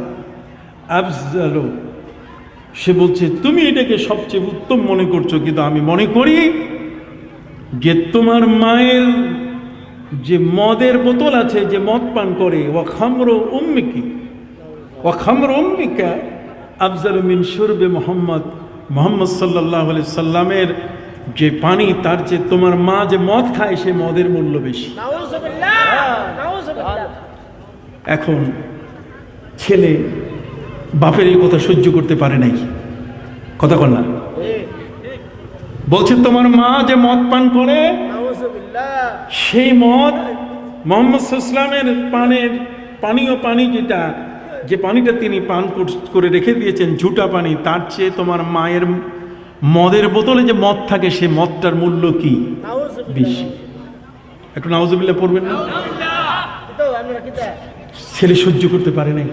আফজালু, সে বলছে তুমি এটাকে সবচেয়ে উত্তম মনে করছো, কিন্তু আমি মনে করি যে তোমার মায়ের যে মদের বোতল আছে, যে মদ পান করে, ওয়া খামরু উম্মিকি ওয়া খামরু উম্মিকা আফজালু মিন শুরবে মুহাম্মদ সাল্লাল্লাহু আলাইহি সাল্লামের যে পানি, তার যে তোমার মা যে মদ খায় সে মদের মূল্য বেশি। এখন ছেলে বাপের এই কথা সহ্য করতে পারে নাই, কথা কর না, বলছে তোমার মা যে মদ পান করে সেই মদ মুহাম্মদ সাল্লাল্লাহু আলাইহি সাল্লামের পানীয় পানি যেটা, যে পানিটা তিনি পান করে রেখে দিয়েছেন ঝুটা পানি, তার চেয়ে তোমার মায়ের মদের বোতলে যে মদ থাকে সে মদটার মূল্য কি বেশি। একটু নাউজুবিল্লাহ পড়বেন না? ছেলে সহ্য করতে পারে নাই,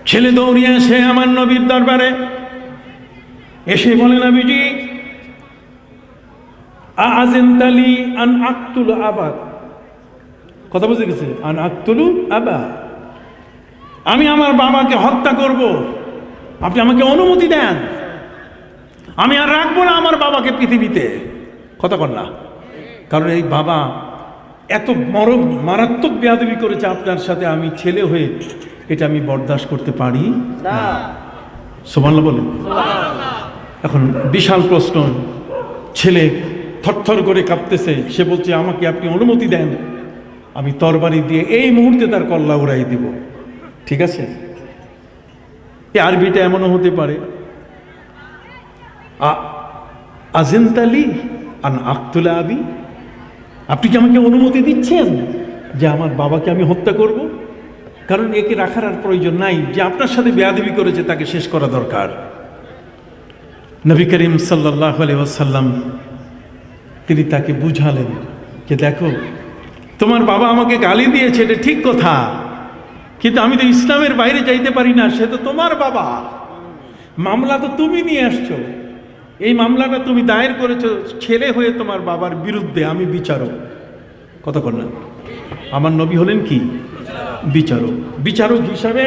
ছেলে দৌড়িয়ে আসে আমার নবীর দরবারে, এসে বলে নবীজি আযিনতালি আন আকতুল আবা, কথা বুঝে গেছে, আন আকতুলু আবা, আমি আমার বাবাকে হত্যা করব, আপনি আমাকে অনুমতি দেন, আমি আর রাখবো না আমার বাবাকে পৃথিবীতে, কথা কর না। কারণ এই বাবা এত মারাত্মক বেয়াদবি করেছে আপনার সাথে, আমি ছেলে হয়ে এটা আমি বরদাস্ত করতে পারি না। সুবহানাল্লাহ বলেন। এখন বিশাল প্রশ্ন, ছেলে থরথর করে কাঁপতেছে, সে বলছে আমাকে আপনি অনুমতি দেন, আমি তরবারি দিয়ে এই মুহূর্তে তার কল্লা উড়াই দেব। ঠিক আছে, এই আরবিটা এমনও হতে পারে আযিনতালি আন আকতুলা আবি, আপনি কি আমাকে অনুমতি দিচ্ছেন যে আমার বাবাকে আমি হত্যা করব? কারণ একে রাখার আর প্রয়োজন নাই, যে আপনার সাথে বেয়াদবি করেছে তাকে শেষ করা দরকার। নবী করিম সাল্লাল্লাহু আলাইহি ওয়াসাল্লাম তিনি তাকে বুঝালেন যে দেখো তোমার বাবা আমাকে গালি দিয়েছে, এটা ঠিক কথা, কিন্তু আমি তো ইসলামের বাইরে যাইতে পারি না, সে তো তোমার বাবা, মামলা তো তুমি নিয়ে আসছো, এই মামলাটা তুমি দায়ের করেছো ছেলে হয়ে তোমার বাবার বিরুদ্ধে, আমি বিচারক, কথা কর না। আমার নবী হলেন কি বিচারক। বিচারক হিসাবে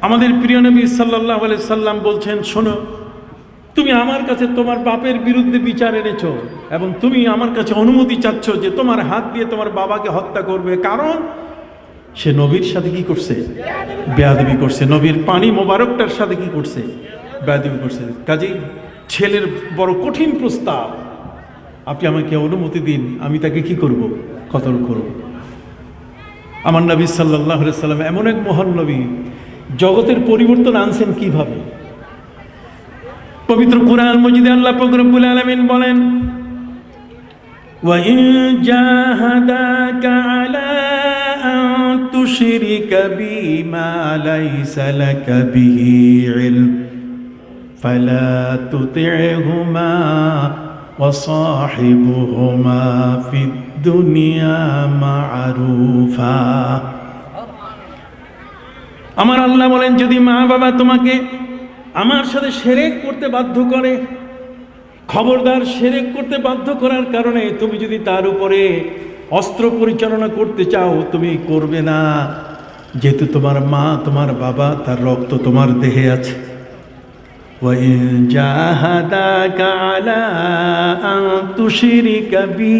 আমাদের প্রিয় নবী সাল্লাল্লাহু আলাইহি সাল্লাম বলছেন, শোনো তুমি আমার কাছে তোমার বাপের বিরুদ্ধে বিচার এনেছো এবং তুমি আমার কাছে অনুমতি চাচ্ছ যে তোমার হাত দিয়ে তোমার বাবাকে হত্যা করবে, কারণ সে নবীর সাথে কি করছে? বেয়াদবি করছে। নবীর পানি মোবারকটার সাথে কি করছে? বেয়াদবি করছে। কাজেই ছেলের বড় কঠিন প্রস্তাব, আপনি আমাকে অনুমতি দিন, আমি তাকে কি করব? কতল করব। আমার নবী সাল্লাল্লাহু আলাইহি সাল্লাম এমন এক মহান নবী, জগতের পরিবর্তন আনছেন কিভাবে? পবিত্র কুরআন মজিদে আল্লাহ পাক রব্বুল আলামিন বলেন, ওয়া ইন জাহাদাকা আলা আন তুশরিকা বিমা লাইসা লাকা বিহি ইলম ফালা তুতি'হুমা ওয়া সাহিবুহুমা ফিদ দুনিয়া মা'রুফা। আমার আল্লাহ বলেন, যদি মা বাবা তোমাকে আমার সাথে শিরক করতে বাধ্য করে, খবরদার শিরক করতে বাধ্য করার কারণে তুমি যদি তার উপরে অস্ত্র পরিচালনা করতে চাও, তুমি করবে না, যেহেতু তোমার মা তোমার বাবা তার রক্ত তোমার দেহে আছে। ওয়া ইন জাহাদাকা আলা আন তুশরিকা বি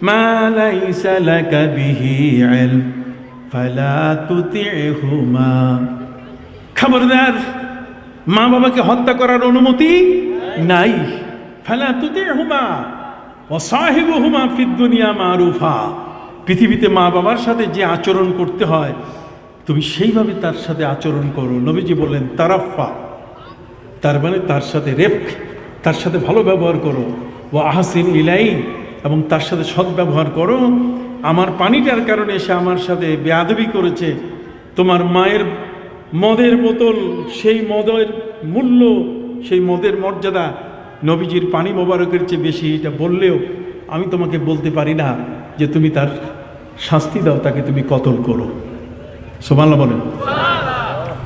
মা লাইসা লাকা বিহি ইলম ফালা তুতি'হুমা। খবরদার, মা বাবাকে হত্যা করার অনুমতি নাই। ফালা তুতি'হুমা ওয়া সাহিবুহুমা ফিদ দুনিয়া মা'রুফা। পৃথিবীতে মা বাবার সাথে যে আচরণ করতে হয় তুমি সেইভাবে তার সাথে আচরণ করো। নবীজি বললেন তারাফা, তার মানে তার সাথে রেফক, তার সাথে ভালো ব্যবহার করো। ওয়া আহসিন ইলাই, এবং তার সাথে সৎ ব্যবহার করো। আমার পানিটার কারণে সে আমার সাথে বেয়াদবি করেছে, তোমার মায়ের মদের বোতল, সেই মদের মূল্য, সেই মদের মর্যাদা নবীজির পানি মোবারকের চেয়ে বেশি, এটা বললেও আমি তোমাকে বলতে পারি না যে তুমি তার শাস্তি দাও, তাকে তুমি কতল করো। সুবহানাল্লাহ বলেন।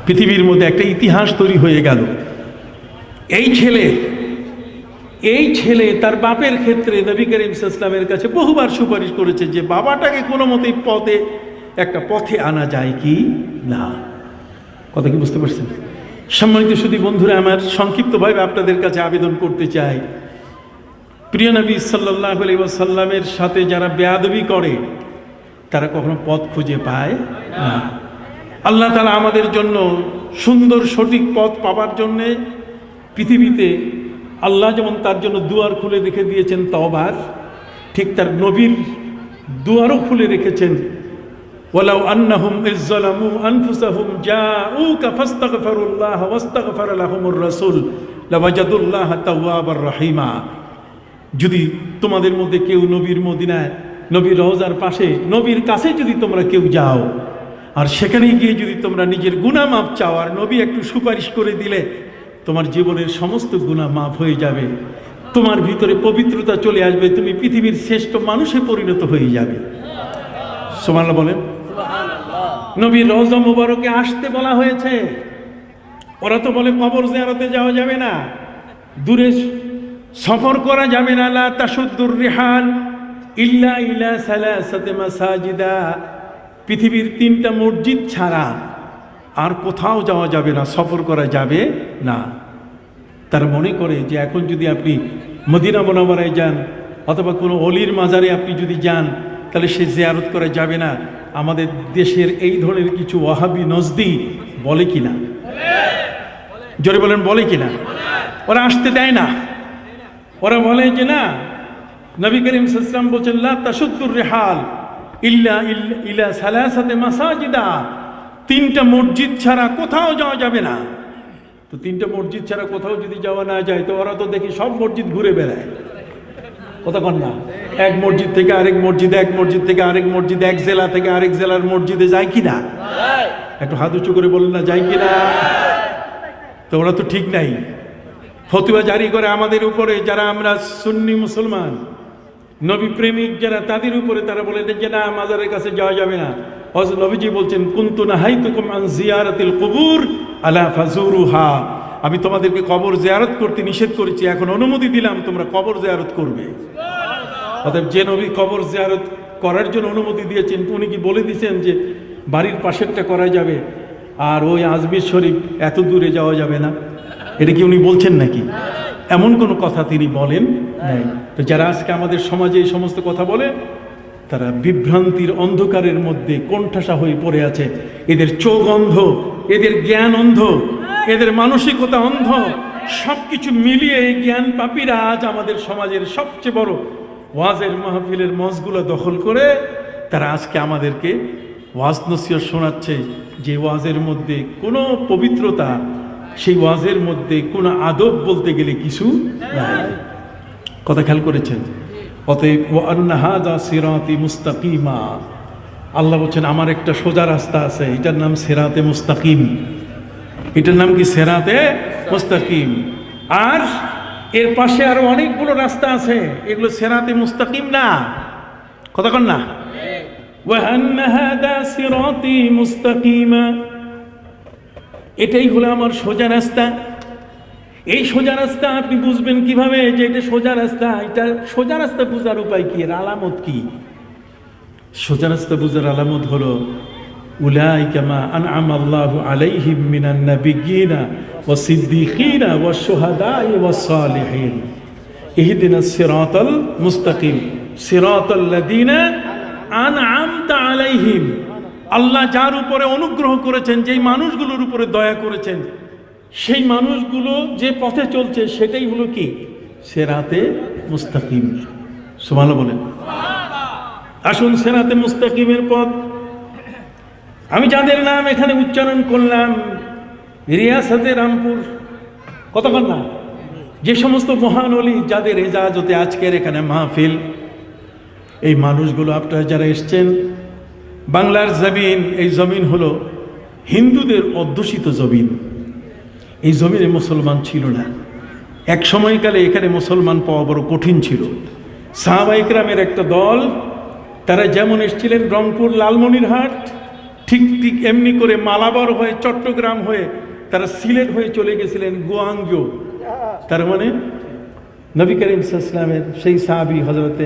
পৃথিবীর মধ্যে একটা ইতিহাস তৈরি হয়ে গেল। এই ছেলে এই ছেলে তার বাপের ক্ষেত্রে নবী করিম সাল্লাল্লাহু আলাইহি ওয়াসাল্লামের কাছে বহুবার সুপারিশ করেছে যে বাবাটাকে কোনো মতেই একটা পথে আনা যায় কি না। কথা কি বুঝতে পারছেন? সম্মানিত সুধী বন্ধুরা আমার, সংক্ষিপ্তভাবে আপনাদের কাছে আবেদন করতে চাই, প্রিয় নবী সাল্লাল্লাহু আলাইহি ওয়াসাল্লামের সাথে যারা বেয়াদবি করে তারা কখনো পথ খুঁজে পায় না। আল্লাহ তাআলা আমাদের জন্য সুন্দর সঠিক পথ পাবার জন্যে পৃথিবীতে আল্লাহ যেমন তার জন্য দুয়ার খুলে রেখে দিয়েছেন তওবার, ঠিক তার নবীর দুয়ারও খুলে রেখেছেন। ওয়ালাউ আন্নাহুম ইযযালামু আনফুসাহুম জাউকা ফাস্তাগফিরুল্লাহ ওয়াস্তাগফারা লাহুমুর রাসূল লাওয়াজাদুল্লাহা তাওয়াবার রহিমা। যদি তোমাদের মধ্যে কেউ নবীর মদিনায়, নবীর রওজার পাশে, নবীর কাছে যদি তোমরা কেউ যাও আর সেখানে গিয়ে যদি তোমরা নিজের গুনাহ মাফ চাও আর নবী একটু সুপারিশ করে দিলে তোমার জীবনের সমস্ত গুনাহ মাফ হয়ে যাবে, তোমার ভিতরে পবিত্রতা চলে আসবে, তুমি পৃথিবীর শ্রেষ্ঠ মানুষে পরিণত হয়ে যাবে। সুবহানাল্লাহ বলেন। নবীর রওজা মুবারকে আসতে বলা হয়েছে। ওরা তো বলে কবর জিয়ারতে যাওয়া যাবে না, দূরে সফর করা যাবে না, লা তাশুদ্দুর রিহাল ইল্লা ইলা সালাসাতি মাসাজিদা, পৃথিবীর 3টা মসজিদ ছাড়া আর কোথাও যাওয়া যাবে না, সফর করা যাবে না। তারা মনে করে যে এখন যদি আপনি মদিনা মুনাওয়ারায় যান অথবা কোনো অলির মাজারে আপনি যদি যান তাহলে সে জিয়ারত করা যাবে না। আমাদের দেশের এই ধরনের কিছু ওয়াহাবি নজদি বলে কিনা, জোরে বলেন, বলে কিনা? ওরা আসতে দেয় না। ওরা বলে যে না, নবী করিম সাল্লাল্লাহু আলাইহি ওয়াসাল্লাম বলেছেন লা তাশুদ্দুর রিহাল ইল্লা ইলা সালাসাতি মাসাজিদা, 3টা মসজিদ ছাড়া কোথাও যাওয়া যাবে না। তো 3টা মসজিদ ছাড়া কোথাও যদি যাওয়া না যায় তো ওরা তো দেখি সব মসজিদ ঘুরে বেড়ায়। কথা কন না? এক মসজিদ থেকে আরেক মসজিদ, এক মসজিদ থেকে আরেক মসজিদ, এক জেলা থেকে আরেক জেলার মসজিদে যায় কিনা? একটু হাত উঁচু করে বলেন না, যায় কিনা? তো ওরা তো ঠিক নাই, ফতোয়া জারি করে আমাদের উপরে, যারা আমরা সুন্নি মুসলমান নবী প্রেমিক যারা, তাদের উপরে তারা বলে যে না, মাজারের কাছে যাওয়া যাবে না। হযরত নবীজি বলছেন কুনতু নাহাইতুকুম আন জিয়ারাতিল কুবুর আলা ফাজুরুহা, আমি তোমাদেরকে কবর জিয়ারত করতে নিষেধ করেছি, এখন অনুমতি দিলাম তোমরা কবর জিয়ারত করবে। অতএব যে নবী কবর জিয়ারত করার জন্য অনুমতি দিয়েছেন উনি কি বলে দিয়েছেন যে বাড়ির পাশেরটা করা যাবে আর ওই আজমির শরীফ এত দূরে যাওয়া যাবে না? এটা কি উনি বলছেন নাকি? এমন কোনো কথা তিনি বলেন নাই। তো যারা আজকে আমাদের সমাজে এই সমস্ত কথা বলে তারা বিভ্রান্তির অন্ধকারের মধ্যে কোণঠাসা হয়ে পড়ে আছে। এদের চোখ অন্ধ, এদের জ্ঞান অন্ধ, এদের মানসিকতা অন্ধ, সব কিছু মিলিয়ে এই জ্ঞান পাপীরা আজ আমাদের সমাজের সবচেয়ে বড় ওয়াজের মাহফিলের মঞ্চগুলো দখল করে তারা আজকে আমাদেরকে ওয়াজ নসিহত শোনাচ্ছে যে ওয়াজের মধ্যে কোনো পবিত্রতা, সেই ওয়াজের মধ্যে কোনো আদব বলতে গেলে কিছু নাই। কথা খেয়াল করেছেন? অতএব ওয়া আন্না হাযা সিরাতি মুস্তাকিমা, আল্লাহ বলছেন আমার একটা সোজা রাস্তা আছে, এটার নাম সিরাতে মুস্তাকিম। এটার নাম কি? সিরাতে মুস্তাকিম। আর এর পাশে আরো অনেকগুলো রাস্তা আছে, এগুলো সিরাতে মুস্তাকিম না। কথা কন না? ওয়া আন্না হাযা সিরাতি মুস্তাকিমা, এটাই হলো আমার সোজা রাস্তা। এই সোজা রাস্তা আপনি বুঝবেন কিভাবে যে এটা সোজা রাস্তা? এটা সোজা রাস্তা বোঝার উপায় কি, এর আলামত কি? সোজা রাস্তা বোঝার আলামত হলো উলাইকা মা আনআমাল্লাহু আলাইহিম মিনান নাবিয়্যিনা ওয়াস সিদ্দীকিনা ওয়াশ শুহাদাই ওয়াস সালিহিন ইহদিনাস সিরাতাল মুস্তাকিম সিরাতাল লাযিনা আনআমতা আলাইহিম, আল্লাহ যার উপরে অনুগ্রহ করেছেন, যেই মানুষগুলোর উপরে দয়া করেছেন, সেই মানুষগুলো যে পথে চলছে সেটাই হলো কি? সিরাতে মুস্তাকিম। সুবহানাল্লাহ বলেন। আসুন সিরাতে মুস্তাকিমের পথ, আমি যাদের নাম এখানে উচ্চারণ করলাম, রিয়াসাতে রামপুর, কতক্ষণ না, যে সমস্ত মহান ওলি যাদের এজাজতে আজকের এখানে মাহফিল, এই মানুষগুলো আপনারা যারা এসছেন, বাংলার জমিন, এই জমিন হলো হিন্দুদের অধ্যুষিত জমিন। এই জমিনে মুসলমান ছিল না। এক সময়কালে এখানে মুসলমান পাওয়া বড় কঠিন ছিল। সাহাবায়ে কেরামের একটা দল, তারা যেমন এসেছিলেন রংপুর, লালমনিরহাট, ঠিক ঠিক এমনি করে মালাবার হয়ে, চট্টগ্রাম হয়ে, তারা সিলেট হয়ে চলে গেছিলেন গোয়াংজো, তার মানে নবী করিম সাল্লাল্লাহু আলাইহি ওয়াসাল্লামের সেই সাহাবী হযরতে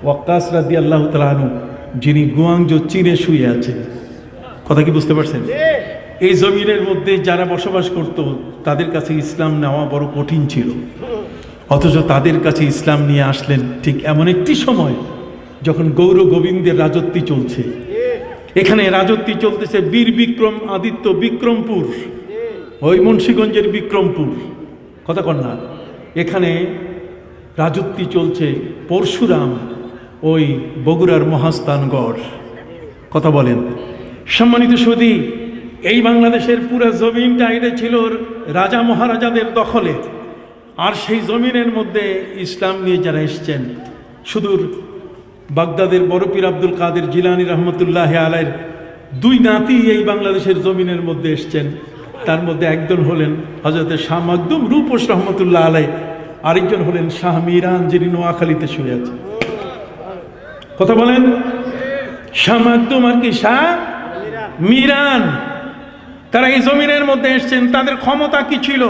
ওয়াক্কাস রাদিয়াল্লাহু তাআলা আনহু, যিনি গুয়াংজো চীনে শুয়ে আছেন। কথা কি বুঝতে পারছেন? এই জমিনের মধ্যে যারা বসবাস করত তাদের কাছে ইসলাম নেওয়া বড় কঠিন ছিল, অথচ তাদের কাছে ইসলাম নিয়ে আসলেন ঠিক এমন একটি সময় যখন গৌর গোবিন্দের রাজত্ব চলছে। এখানে রাজত্ব চলতেছে বীর বিক্রম আদিত্য বিক্রমপুর, ওই মুন্সিগঞ্জের বিক্রমপুর, কথা কন না। এখানে রাজত্ব চলছে পরশুরাম, ওই বগুড়ার মহাস্থানগড়, কথা বলেন। সম্মানিত সুধী, এই বাংলাদেশের পুরো জমিনটা এটা ছিল রাজা মহারাজাদের দখলে। আর সেই জমিনের মধ্যে ইসলাম নিয়ে যারা এসছেন, সুদূর বাগদাদের বড় পীর আব্দুল কাদের জিলানী রহমতুল্লাহ আলাইহির দুই নাতি এই বাংলাদেশের জমিনের মধ্যে এসছেন। তার মধ্যে একজন হলেন হযরতে শাহ মাকদুম রূপস রহমতুল্লাহ আলাইহি, আরেকজন হলেন শাহ মিরান, যিনি নোয়াখালীতে শুয়ে আছেন। কথা বলেন। শাহ মাকদুম আর কি শাহ মিরান, তারা এই জমিনের মধ্যে এসছেন। তাদের ক্ষমতা কি ছিল?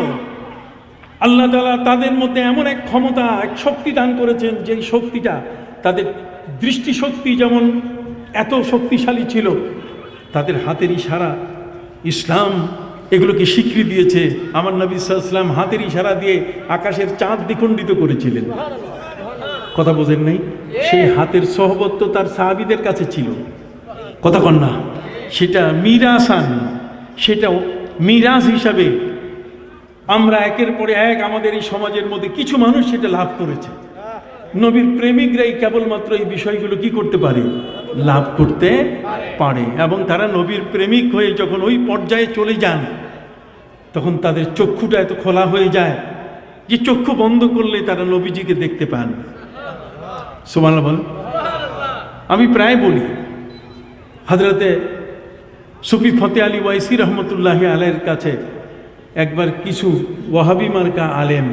আল্লাহ তাআলা তাদের মধ্যে এমন এক ক্ষমতা, এক শক্তি দান করেছেন, যেই শক্তিটা তাদের দৃষ্টিশক্তি যেমন এত শক্তিশালী ছিল, তাদের হাতের ইশারা ইসলাম এগুলোকে স্বীকৃতি দিয়েছে। আমার নবী সাল্লাল্লাহু আলাইহি ওয়াসাল্লাম হাতের ইশারা দিয়ে আকাশের চাঁদ দ্বিখণ্ডিত করেছিলেন। কথা বোঝেন নাই? সেই হাতের সহবত তো তার সাহাবীদের কাছে ছিল, কথা কন না। সেটা মিরাসান, সেটা মিরাজ হিসাবে আমরা একের পরে এক আমাদের এই সমাজের মধ্যে কিছু মানুষ সেটা লাভ করেছে। নবীর প্রেমিকরাই কেবলমাত্র এই বিষয়গুলো কি করতে পারে? লাভ করতে পারে। এবং তারা নবীর প্রেমিক হয়ে যখন ওই পর্যায়ে চলে যান, তখন তাদের চক্ষুটা এত খোলা হয়ে যায় যে চক্ষু বন্ধ করলে তারা নবীজিকে দেখতে পান। সুবহানাল্লাহ বল। আমি প্রায় বলি, হযরতে সুফি ফতে আলী ওয়াইসি রহমতুল্লাহ আলাইহির কাছে একবার কিছু ওয়াহাবি মার্কা আলেম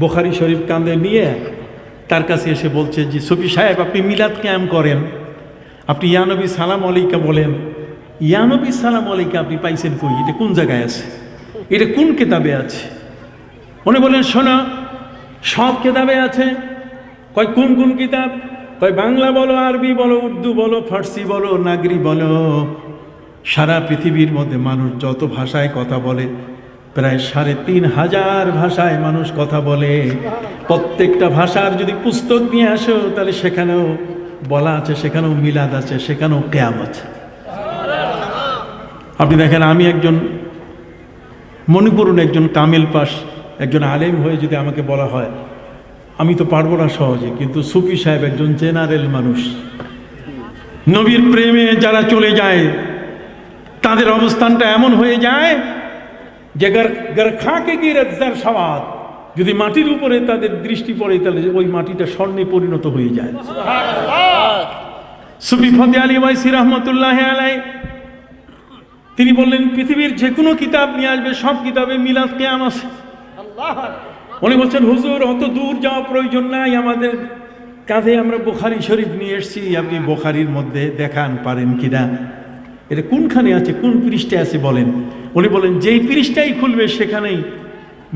বুখারী শরীফ কাঁধে নিয়ে তার কাছে এসে বলছে যে, সুফি সাহেব, আপনি মিলাদ কিয়াম করেন, আপনি ইয়া নবী সালাম আলাইকা বলেন, ইয়া নবী সালাম আলাইকা আপনি পাইছেন কই? এটা কোন জায়গায় আছে? এটা কোন কিতাবে আছে? উনি বলেন, শোনো, সব কিতাবে আছে। কয় কোন কোন কিতাব? কয় বাংলা বলো, আরবি বলো, উর্দু বলো, ফার্সি বলো, নাগরি বলো, সারা পৃথিবীর মধ্যে মানুষ যত ভাষায় কথা বলে, প্রায় ৩৫০০ ভাষায় মানুষ কথা বলে। প্রত্যেকটা ভাষার যদি পুস্তক নিয়ে আসো, তাহলে সেখানেও বলা আছে, সেখানেও মিলাদ আছে, সেখানেও কিয়াম আছে। আপনি দেখেন, আমি একজন মনে করুন একজন কামেল পাস, একজন আলেম হয়ে যদি আমাকে বলা হয়, আমি তো পারবো না সহজে, কিন্তু সুফি সাহেব একজন জেনারেল মানুষ, নবীর প্রেমে যারা চলে যায় তাদের অবস্থানটা এমন হয়ে যায় যে খাঁকে গিরত জার সওয়াত, যদি মাটির উপরে তাদের দৃষ্টি পড়ে তাহলে ওই মাটিটা স্বর্ণে পরিণত হয়ে যায়। সুফি ফতে আলী ওয়াইসি রহমতুল্লাহ আলাইহি তিনি বললেন, পৃথিবীর যে কোনো কিতাব নিয়ে আসবে, সব কিতাবে মিলাদ কিয়াম আছে। উনি বলছেন, হুজুর অত দূর যাওয়া প্রয়োজন নাই, আমাদের কাঁধে আমরা বুখারী শরীফ নিয়ে এসেছি, আপনি বুখারীর মধ্যে দেখান পারেন কিনা, এটা কোনখানে আছে, কোন পৃষ্ঠায় আছে বলেন। উনি বলেন, যেই পৃষ্ঠাই খুলবে সেখানেই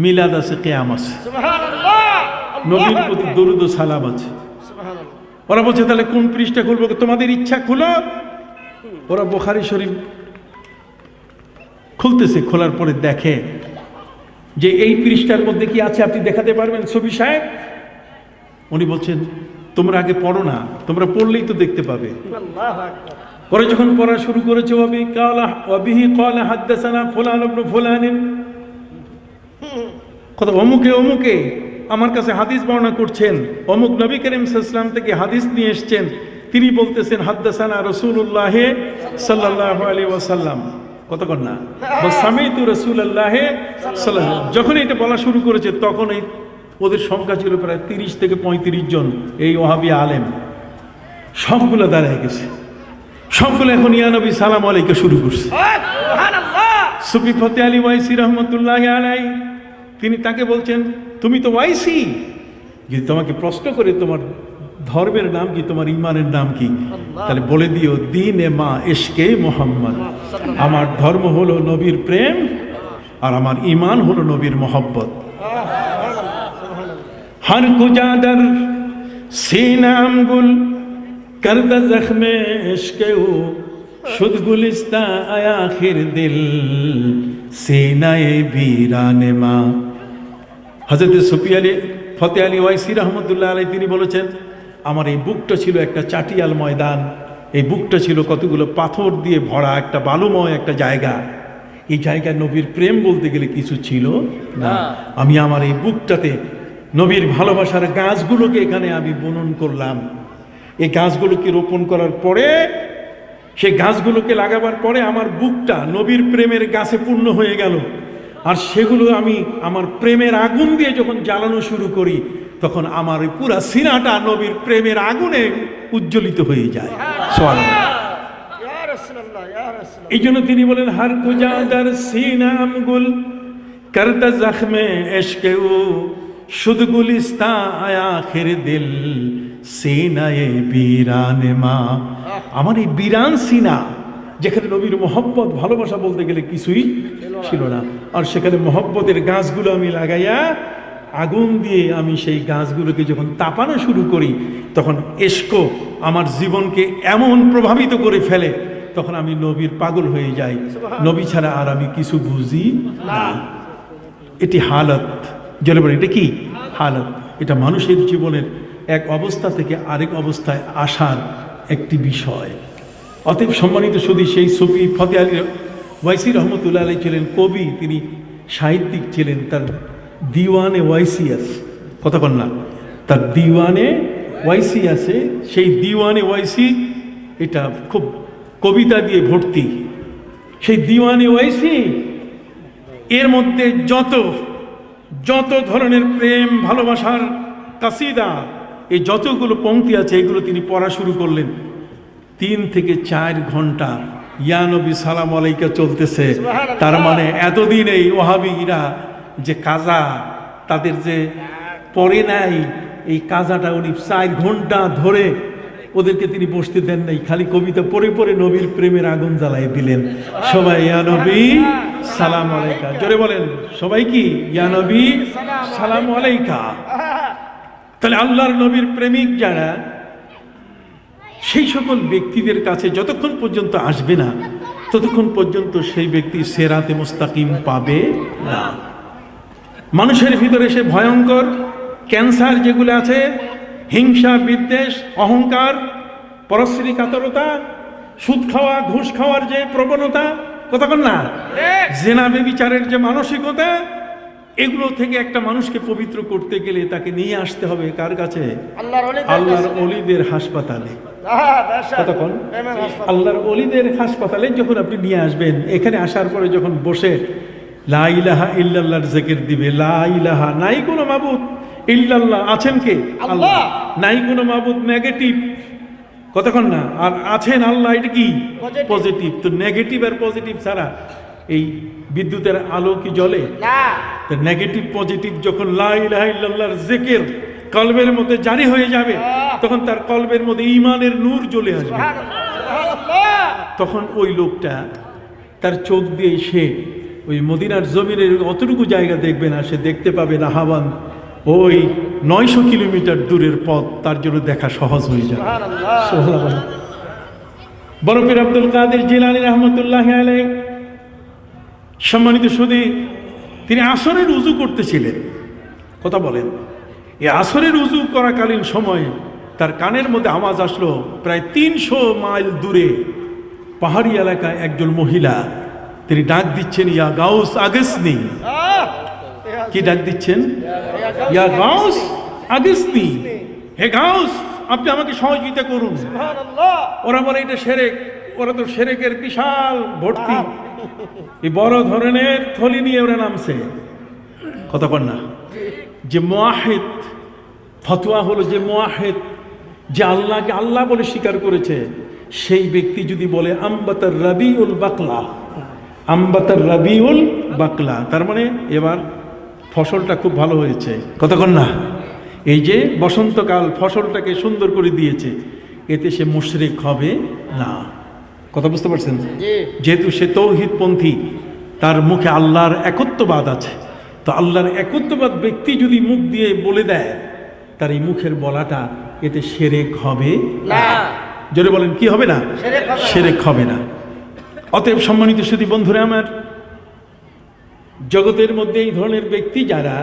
মিলাদ আছে, কিয়াম আছে, নবীর প্রতি দরুদ ও সালাম আছে। ওরা বলছে, তাহলে কোন পৃষ্ঠা খুলবো? তোমাদের ইচ্ছা খুলো। ওরা বুখারী শরীফ খুলতেছে, খোলার পরে দেখে যে এই পৃষ্ঠার মধ্যে কি আছে, আপনি দেখাতে পারবেন সুফি সাহেব? উনি বলছেন, তোমরা আগে পড়ো না, তোমরা পড়লেই তো দেখতে পাবে। পরে যখন পড়া শুরু করেছে, ওয়াবিহি ক্বালা হাদাসানা ফুলান ইবনে ফুলান, কথা অমুকে অমুকে আমার কাছে হাদিস বর্ণনা করছেন, অমুক নবী করিম সাল্লাল্লাহু আলাইহি ওয়াসাল্লাম থেকে হাদিস নিয়ে এসেছেন, তিনি বলতেছেন হাদাসানা রাসূলুল্লাহ সাল্লাল্লাহু আলাইহি ওয়াসাল্লাম, কতক্ষণ না সামিতু রাসূলুল্লাহ সাল্লাল্লাহু আলাইহি ওয়াসাল্লাম। যখন এটা বলা শুরু করেছে, তখন এই ওদের সংখ্যা ছিল প্রায় ৩০ থেকে ৩৫ জন। এই ওয়াহাবি আলেম সবগুলো দাঁড়ায় গেছে, সবগুলো এখন ইয়া নবী সালাম আলাইকা শুরু করছে। সুফি ফতে আলী ওয়াইসি রহমতুল্লাহ আলাইহি তিনি তাকে বলছেন, তুমি তো ওয়াইসি, যদি তোমাকে প্রশ্ন করে তোমার ধর্মের নাম কি, তোমার ইমানের নাম কি, তাহলে বলে দিও দ্বীনে মা ইশকে মুহাম্মদ, আমার ধর্ম হলো নবীর প্রেম আর আমার ইমান হলো নবীর মহব্বত। हर कुजादर सीनाम गुल करदा जख्मे इश्के हो शुद गुलिस्ता आखिर दिल सीनाए वीराने मा। হযরত সুফি আলী ফতেহ আলী ওয়াইসি রহমতুল্লাহ আলাইহি তিনি বলেছেন, আমার এই বুকটা ছিল একটা চাটিয়াল ময়দান, এই বুকটা ছিল কতগুলো পাথর দিয়ে ভরা একটা বালুময় একটা জায়গা। এই জায়গায় নবীর প্রেম বলতে গেলে কিছু ছিল না। আমি আমার এই বুকটাতে নবীর ভালোবাসার গাছগুলোকে এখানে আমি বুনন করলাম। এই গাছগুলোকে রোপণ করার পরে, সেই গাছগুলোকে লাগাবার পরে আমার বুকটা নবীর প্রেমের গাছে পূর্ণ হয়ে গেল। আর সেগুলো আমি আমার প্রেমের আগুন দিয়ে যখন জ্বালানো শুরু করি, তখন আমার এই পুরা সিনাটা নবীর প্রেমের আগুনে উজ্জ্বলিত হয়ে যায়। সুবহানাল্লাহ। এই জন্য তিনি বলেন, হার কুজাদার সিনাম গুল করদা জখমে ইশকে ও শুদ গুলিস্তা আখির দিল সিনায়ে বীরানে মা। আমার এই বীরান সিনা, যেখানে নবীর মহব্বত ভালোবাসা বলতে গেলে কিছুই ছিল না, আর সেখানে মহব্বতের গাছগুলো আমি লাগাইয়া আগুন দিয়ে আমি সেই গাছগুলোকে যখন তাপানো শুরু করি, তখন ইশক আমার জীবনকে এমন প্রভাবিত করে ফেলে, তখন আমি নবীর পাগল হয়ে যাই। নবী ছাড়া আর আমি কিছু বুঝি না। এটি হালত, যেটা বলে এটা কি হালত, এটা মানুষের জীবনের এক অবস্থা থেকে আরেক অবস্থায় আসার একটি বিষয়। অতএব সম্মানিত সুধী, সেই সুফি ফতেহ আলী ওয়াইসি রহমতুল্লাহ আলাইহি ছিলেন কবি, তিনি সাহিত্যিক ছিলেন। তার দিওয়ানে ওয়াইসি আছে, কথা বল না, তার দিওয়ানে ওয়াইসি আছে। সেই দিওয়ানে ওয়াইসি এটা খুব কবিতা দিয়ে ভর্তি। সেই দিওয়ানে ওয়াইসি এর মধ্যে যত ধরনের প্রেম ভালোবাসার কাসিদা, এই যতগুলো পংক্তি আছে, এগুলো তিনি পড়া শুরু করলেন। 3 থেকে 4 ঘন্টা ইয়া নবী সালাম আলাইকা চলতেছে। তার মানে এতদিন এই ওয়াহাবিরা যে কাজা তাদের যে পড়ে নাই, এই কাজাটা উনি 4 ঘন্টা ধরে ওদেরকে তিনি বসতে দেন নাই, খালি কবিতা পড়ে পড়ে নবীর প্রেমের আগুন জ্বালাই দিলেন। সবাই ইয়া নবী সালাম আলাইকা, জোরে বলেন সবাই কি ইয়া নবী সালাম আলাইকা। তাহলে আল্লাহর নবীর প্রেমিক যারা, সেই সকল ব্যক্তিদের কাছে যতক্ষণ পর্যন্ত আসবে না, ততক্ষণ পর্যন্ত সেই ব্যক্তি সিরাতে মুস্তাকিম পাবে না। মানুষের ভিতরে সে ভয়ঙ্কর ক্যান্সার যেগুলো আছে, হিংসা, বিদ্বেষ, অহংকার, পরশ্রী কাতরতা, সুদ খাওয়া, ঘুষ খাওয়ার যে প্রবণতা, কতক্ষণ না জেনা ব্যভিচারের যে মানসিকতা, এগুলো থেকে একটা মানুষকে পবিত্র করতে গেলে তাকে নিয়ে আসতে হবে কার কাছে? আল্লাহর ওলিদের হাসপাতালে। কতক্ষণ? আল্লাহর ওলিদের হাসপাতালে যখন আপনি নিয়ে আসবেন, এখানে আসার পরে যখন বসে লা ইলাহা ইল্লাল্লাহর জিকির দিবে, লা ইলাহা, নাই কোনো মাবুদ ইল্লাল্লাহ, আছেন কে? আল্লাহ। নাই কোনো মাবুদ, নেগেটিভ, কতক্ষণ না, আর আছেন আল্লাহ, এটা কি পজিটিভ। তো নেগেটিভ আর পজিটিভ ছাড়া এই বিদ্যুতের আলো কি জ্বলে? তো নেগেটিভ পজিটিভ যখন লা ইলাহা ইল্লাল্লাহর জিকির কলবের মধ্যে জারি হয়ে যাবে, তখন তার কলবের মধ্যে ঈমানের নূর জ্বলে আসবে। তখন ওই লোকটা তার চোখ দিয়ে সে ওই মদিনার জমিনের অতটুকু জায়গা দেখবে না, সে দেখতে পাবে নাহাওয়ান ওই 900 কিলোমিটার দূরের পথ, তার জন্য দেখা সহজ হয়ে যাবে। বড় পীর আব্দুল কাদের জিলানী রহমতুল্লাহি আলাইহি, সম্মানিত সুধী, তিনি আসরের উযু করতেছিলেন, কথা বলেন। এই আসরের উযু করাকালীন সময়ে তার কানের মধ্যে আওয়াজ আসলো, প্রায় 300 মাইল দূরে পাহাড়ি এলাকায় একজন মহিলা, তিনি ডাক দিচ্ছেন, ইয়া গাউস আগিসনি। কি ডাক দিচ্ছেন? ইয়া গাউস আগিসনি, হে গাউস আপনি আমাকে সহযোগিতা করুন। ওরা বলে এটা শিরক, ওরা তো শিরকের বিশাল ভর্তি, এই বড় ধরনের থলি নিয়ে ওরা নামছে, কথা বল না। যে মুয়াহিদ, ফতোয়া হলো যে মুয়াহিদ, যে আল্লাহকে আল্লাহ বলে স্বীকার করেছে, সেই ব্যক্তি যদি বলে আম্বাতার রাবিউল বাকলা, আম্বাতার রাবিউল বাকলা, তার মানে এবার ফসলটা খুব ভালো হয়েছে, কতক্ষণ না, এই যে বসন্তকাল ফসলটাকে সুন্দর করে দিয়েছে, এতে সে মুশরিক হবে না। কথা বুঝতে পারছেন? যেহেতু সে তৌহিদপন্থী, তার মুখে আল্লাহর একত্ববাদ আছে, তো আল্লাহর একত্ববাদ ব্যক্তি যদি মুখ দিয়ে বলে দেয় তার এই মুখের বলাটা এতে শিরক হবে না, জোরে বলেন কি হবে না? শিরক হবে না। শিরক হবে না। অতএব সম্মানিত সুধী বন্ধুরা আমার, জগতের মধ্যে এই ধরনের ব্যক্তি যারা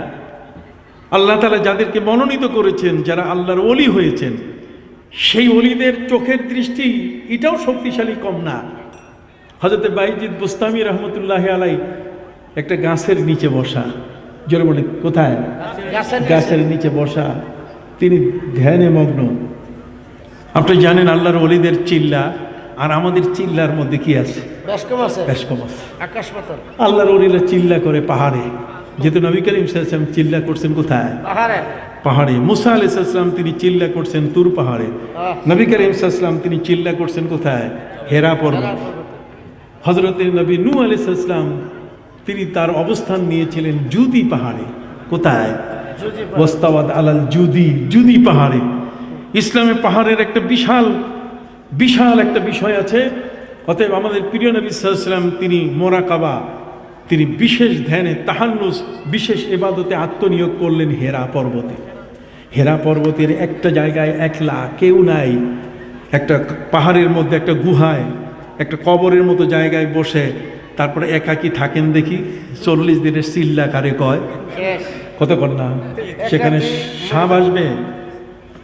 আল্লাহ তাআলা যাদেরকে মনোনীত করেছেন, যারা আল্লাহর ওলি হয়েছেন, সেই ওলিদের চোখের দৃষ্টি এটাও শক্তিশালী কম না। হযরত বাইজিদ বুস্তামি রহমতুল্লাহ আলাই একটা গাছের নিচে বসা, জোরে বলে কোথায়? গাছের নিচে বসা, তিনি ধ্যানে মগ্ন। আপনি জানেন আল্লাহর ওলিদের চিল্লা আর আমাদের চিল্লার মধ্যে কি আছে? বেশ কম আছে। আকাশ পাতাল। আল্লাহর ওলিরা চিল্লা করে পাহাড়ে, যেহেতু নবী করিম সাল্লাল্লাহু আলাইহি ওয়াসাল্লাম চিল্লা করছেন কোথায়? পাহাড়ে। মুসা আলাইহিস সালাম তিনি চিল্লা করছেন তুর পাহাড়ে। নবী করিম সাল্লাল্লাহু আলাইহি ওয়াসাল্লাম তিনি চিল্লা করছেন কোথায়? হেরা পর্বত। হযরত নবী নূহ আলাইহিস সালাম তিনি তার অবস্থান নিয়েছিলেন জুদি পাহাড়ে। কোথায়? ওয়াস্তাওয়াদ আলাল জুদি পাহাড়ে। ইসলামে পাহাড়ের একটা বিশাল একটা বিষয় আছে। অতএব আমাদের প্রিয় নবী সাল্লাল্লাহু আলাইহি ওয়াসাল্লাম তিনি মোরাকাবা, তিনি বিশেষ ধ্যানে তাহান্নুস, বিশেষ ইবাদতে আত্মনিয়োগ করলেন হেরা পর্বতে। হেরা পর্বতের একটা জায়গায় একলা, কেউ নাই, একটা পাহাড়ের মধ্যে একটা গুহায়, একটা কবরের মতো জায়গায় বসে তারপরে একাকী থাকেন। দেখি 40 দিনের চিল্লা কারে কয়? কতক্ষণ না? সেখানে সাপ আসবে,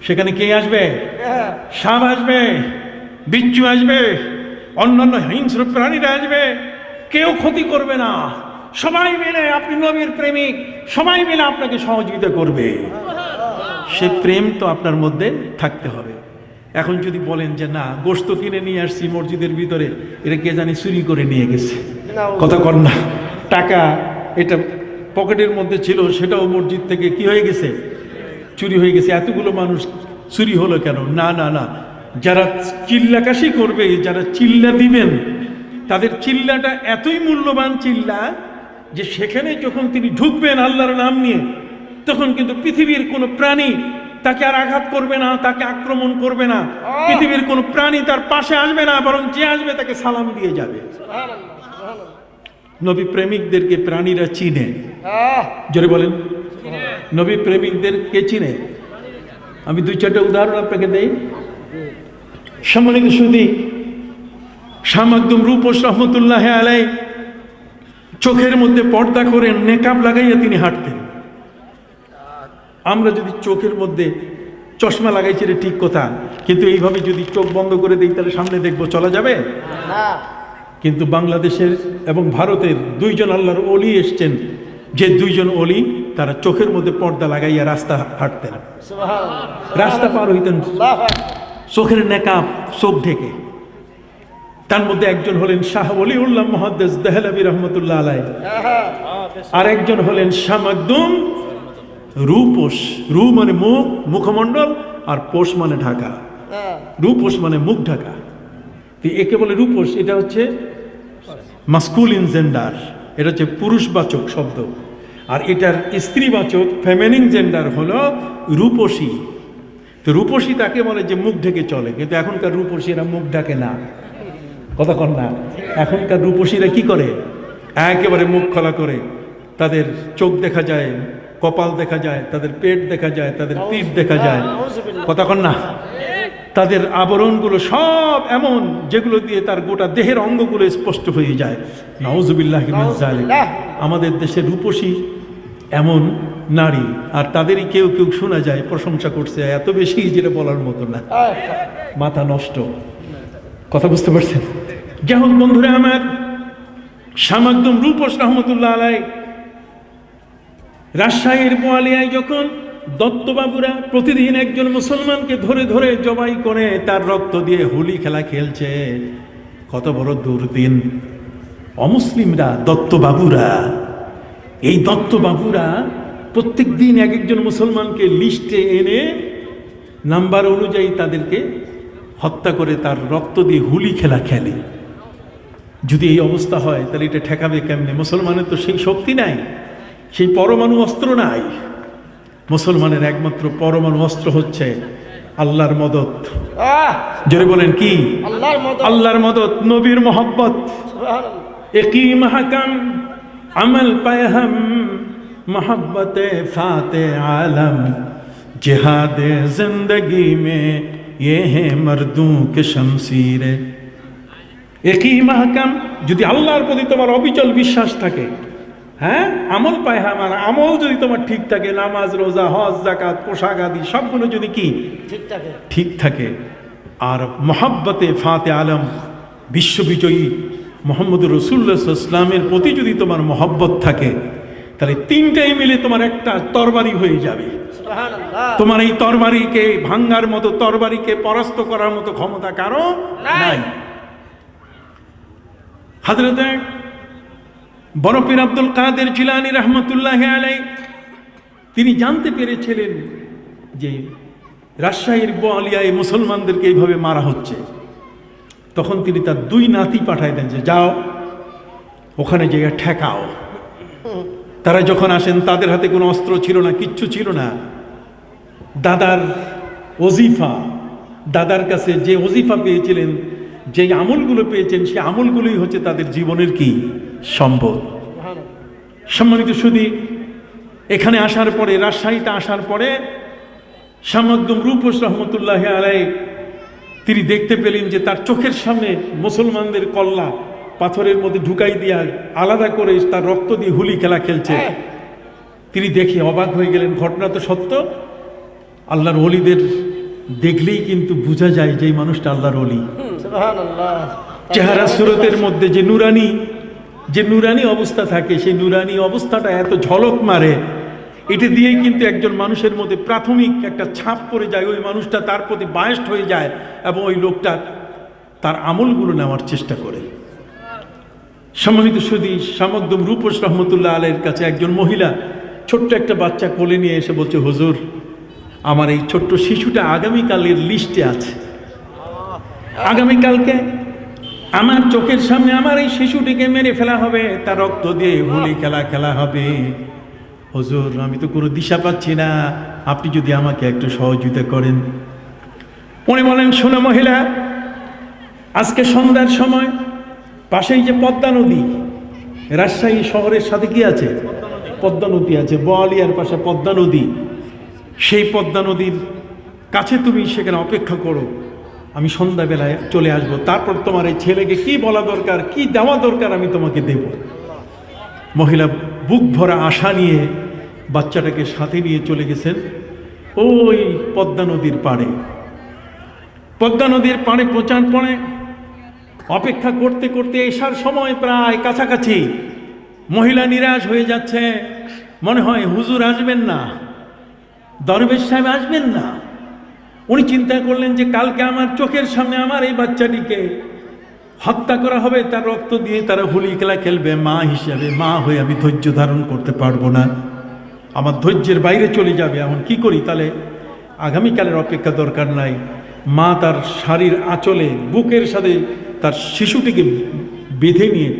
সেখানে কে আসবে? সাপ আসবে, বিচ্ছু আসবে, অন্যান্য হিংস্র প্রাণীরা আসবে, কেউ ক্ষতি করবে না। সবাই মিলে, আপনি নবীর প্রেমিক, সবাই মিলে আপনাকে সহযোগিতা করবে। সে প্রেম তো আপনার মধ্যে থাকতে হবে। এখন যদি বলেন যে না, গোশত কিনে নিয়ে আসছি মসজিদের ভিতরে, এটা কে জানি চুরি করে নিয়ে গেছে, কথা কর না, টাকা এটা পকেটের মধ্যে ছিল, সেটাও মসজিদ থেকে কি হয়ে গেছে? চুরি হয়ে গেছে। এতগুলো মানুষ চুরি হলো কেন? না না না, যারা চিল্লাকাশি করবে, যারা চিল্লা দিবেন, তাদের চিল্লাটা এতই মূল্যবান চিল্লা যে সেখানে যখন তিনি ঢুকবেন আল্লাহর নাম নিয়ে, তখন কিন্তু পৃথিবীর কোনো প্রাণী তাকে আর আঘাত করবে না, তাকে আক্রমণ করবে না, পৃথিবীর কোনো প্রাণী তার পাশে আসবে না, বরং যে আসবে তাকে সালাম দিয়ে যাবে। নবী প্রেমিকদেরকে প্রাণীরা চিনে, জোরে বলেন, নবী প্রেমিকদের কে চিনে? আমি 2-4টা উদাহরণ আপনাকে দেই। সম্মানিত সুধী, শাহ মাকদুম রূপস রহমতুল্লাহ আলাইহি চোখের মধ্যে পর্দা করে নেকাব লাগাইয়া তিনি হাঁটতেন। আমরা যদি চোখের মধ্যে চশমা লাগাইছি রে ঠিক কথা, কিন্তু এইভাবে যদি চোখ বন্ধ করে দিই তাহলে সামনে দেখবো, চলা যাবে না। কিন্তু বাংলাদেশের এবং ভারতের 2 জন আল্লাহর ওলি এসছেন, যে 2 জন ওলি তারা চোখের মধ্যে পর্দা লাগাইয়া রাস্তা হাঁটতেন, রাস্তা পার হইতেন চোখের নেকাব, চোখ ঢেকে। তার মধ্যে একজন হলেন শাহ ওলিউল্লাহ মুহাদ্দিস দেহলভী রহমতুল্লাহ আলাইহি, আর একজন হলেন শাহ মাকদুম রূপোস। রূ মানে মুখ, মুখমণ্ডল, আর পোষ মানে ঢাকা। রূপোস মানে মুখ ঢাকা। একে বলে রূপোস। এটা হচ্ছে মাস্কুলিন জেন্ডার, এটা হচ্ছে পুরুষবাচক শব্দ। আর এটার স্ত্রীবাচক ফেমিনিন জেন্ডার হলো রূপসী। তো রূপসী তাকে বলে যে মুখ ঢেকে চলে, কিন্তু এখনকার রূপসীরা মুখ ঢাকে না, কথা কন না। এখনকার রূপসীরা কি করে? একেবারে মুখ খোলা করে, তাদের চোখ দেখা যায়, কপাল দেখা যায়, তাদের পেট দেখা যায়, তাদের পিঠ দেখা যায়, কথা কন না। তাদের আবরণগুলো সব এমন যেগুলো দিয়ে তার গোটা দেহের অঙ্গগুলো স্পষ্ট হয়ে যায়। নাউজুবিল্লাহি মিন যালিক। আমাদের দেশের রূপসী এমন নারী, আর তাদেরই কেউ কেউ শোনা যায় প্রশংসা করছে এত বেশি যেটা বলার মতো না, মাথা নষ্ট, কথা বুঝতে পারছেন? যাই হোক বন্ধুরা আমার, শাহ মাকদুম রূপস রহমতুল্লাহ আলাইহি রাজশাহীর বোয়ালিয়ায় যখন দত্তবাবুরা প্রতিদিন একজন মুসলমানকে ধরে ধরে জবাই করে তার রক্ত দিয়ে হোলি খেলা খেলছে, কত বড় দুর্দিন। অমুসলিমরা, দত্তবাবুরা, এই দত্তবাবুরা প্রত্যেক দিন এক একজন মুসলমানকে লিস্টে এনে নাম্বার অনুযায়ী তাদেরকে হত্যা করে তার রক্ত দিয়ে হোলি খেলা খেলে। যদি এই অবস্থা হয় তাহলে এটা ঠেকাবে কেমনে? মুসলমানের তো সেই শক্তি নাই, সেই পরমাণু অস্ত্র নাই। মুসলমানের একমাত্র পরমাণু অস্ত্র হচ্ছে আল্লাহর মদদ। জোরে বলেন কি? আল্লাহর মদদ, নবীর মোহব্বত। একই মাহকাম আমল পায়হম মোহব্বতে ফাতে আলম जिहाद जिंदगी में ये है मर्दों के शमशीरे। একই মাহকাম, যদি আল্লাহর প্রতি তোমার অবিচল বিশ্বাস থাকে, হ্যাঁ, আমল পায়খানা আমল যদি তোমার ঠিক থাকে, নামাজ রোজা হজ যাকাত পোশাক আদি সবগুলো যদি কি ঠিক থাকে, আর মহাব্বতে ফাতে আলম বিশ্ববিজয়ী মোহাম্মদ রাসূলুল্লাহ সাল্লাল্লাহু আলাইহি ওয়াসাল্লামের প্রতি যদি তোমার মহব্বত থাকে, তাহলে তিনটাই মিলে তোমার একটা তরবারি হয়ে যাবে। তোমার এই তরবারিকে ভাঙ্গার মতো, তরবারিকে পরাস্ত করার মতো ক্ষমতা কারো নাই। হযরতে বড় পীর আব্দুল কাদের জিলানী রাহমাতুল্লাহি আলাইহি তিনি জানতে পেরেছিলেন যে রাজশাহীর বোয়ালিয়ায় মুসলমানদেরকে এইভাবে মারা হচ্ছে। তখন তিনি তার দুই নাতি পাঠায় দেন যে যাও ওখানে যেয়ে ঠেকাও। তারা যখন আসেন, তাদের হাতে কোনো অস্ত্র ছিল না, কিচ্ছু ছিল না। দাদার ওজিফা, দাদার কাছে যে ওজিফা পেয়েছিলেন, যে আমলগুলো পেয়েছেন, সেই আমলগুলোই হচ্ছে তাদের জীবনের কি সম্পদ। সম্মানিত সুধী, এখানে আসার পরে, রাজশাহীতে আসার পরে শামদ্দুম রূপস রহমতুল্লাহি আলাইহি তিনি দেখতে পেলেন যে তার চোখের সামনে মুসলমানদের কল্লা পাথরের মধ্যে ঢুকাই দিয়া আলাদা করে তার রক্ত দিয়ে হুলি খেলা খেলছে। তিনি দেখে অবাক হয়ে গেলেন। ঘটনা তো সত্য, আল্লাহর ওলিদের দেখলেই কিন্তু বোঝা যায় যে এই মানুষটা আল্লাহর ওলি। চেহারা সুরতের মধ্যে যে নুরানি অবস্থা থাকে, সেই নুরানি অবস্থাটা এত ঝলক মারে, এটা দিয়েই কিন্তু একজন মানুষের মধ্যে প্রাথমিক একটা ছাপ পড়ে যায়। ওই মানুষটা তার প্রতি বায়াস্ট হয়ে যায় এবং ওই লোকটা তার আমলগুলো নেওয়ার চেষ্টা করে। সম্মানিত সুধী, শামদ্দুম রূপস রহমতুল্লাহ আলাইহির কাছে একজন মহিলা ছোট্ট একটা বাচ্চা কোলে নিয়ে এসে বলছে, হুজুর, আমার এই ছোট্ট শিশুটা আগামীকালের লিস্টে আছে। আগামীকালকে আমার চোখের সামনে আমার এই শিশুটিকে মেরে ফেলা হবে, তার রক্ত দিয়ে হোলি খেলা হবে। হুজুর, আমি তো কোনো দিশা পাচ্ছি না, আপনি যদি আমাকে একটু সহযোগিতা করেন। উনি বলেন, শোনো মহিলা, আজকে সন্ধ্যার সময় পাশেই যে পদ্মা নদী, রাজশাহী শহরের সাথে কি আছে? পদ্মা নদী আছে। বোয়ালিয়ার পাশে পদ্মা নদী। সেই পদ্মা নদীর কাছে তুমি সেখানে অপেক্ষা করো, আমি সন্ধ্যাবেলায় চলে আসব। তারপর তোমার এই ছেলেকে কি বলা দরকার, কি দেওয়া দরকার, আমি তোমাকে দেব। মহিলা বুক ভরা আশা নিয়ে বাচ্চাটাকে সাথে নিয়ে চলে গেছেন ওই পদ্মা নদীর পাড়ে। পদ্মা নদীর পাড়ে পৌঁছার পরে অপেক্ষা করতে করতে এসার সময় প্রায় কাছাকাছি। মহিলা নিরাশ হয়ে যাচ্ছে, মনে হয় হুজুর আসবেন না, দরবেশ সাহেব আসবেন না। উনি চিন্তা করলেন যে কালকে আমার চোখের সামনে আমার এই বাচ্চাটিকে হত্যা করা হবে, তার রক্ত দিয়ে তারা হোলি খেলা খেলবে। মা হিসাবে, মা হয়ে আমি ধৈর্য ধারণ করতে পারবো না, আমার ধৈর্যের বাইরে চলে যাবে। এখন কি করি? তাহলে আগামীকালের অপেক্ষা দরকার নাই। মা তার শাড়ির আঁচলে বুকের সাথে তার শিশুটিকে বেঁধে নিয়ে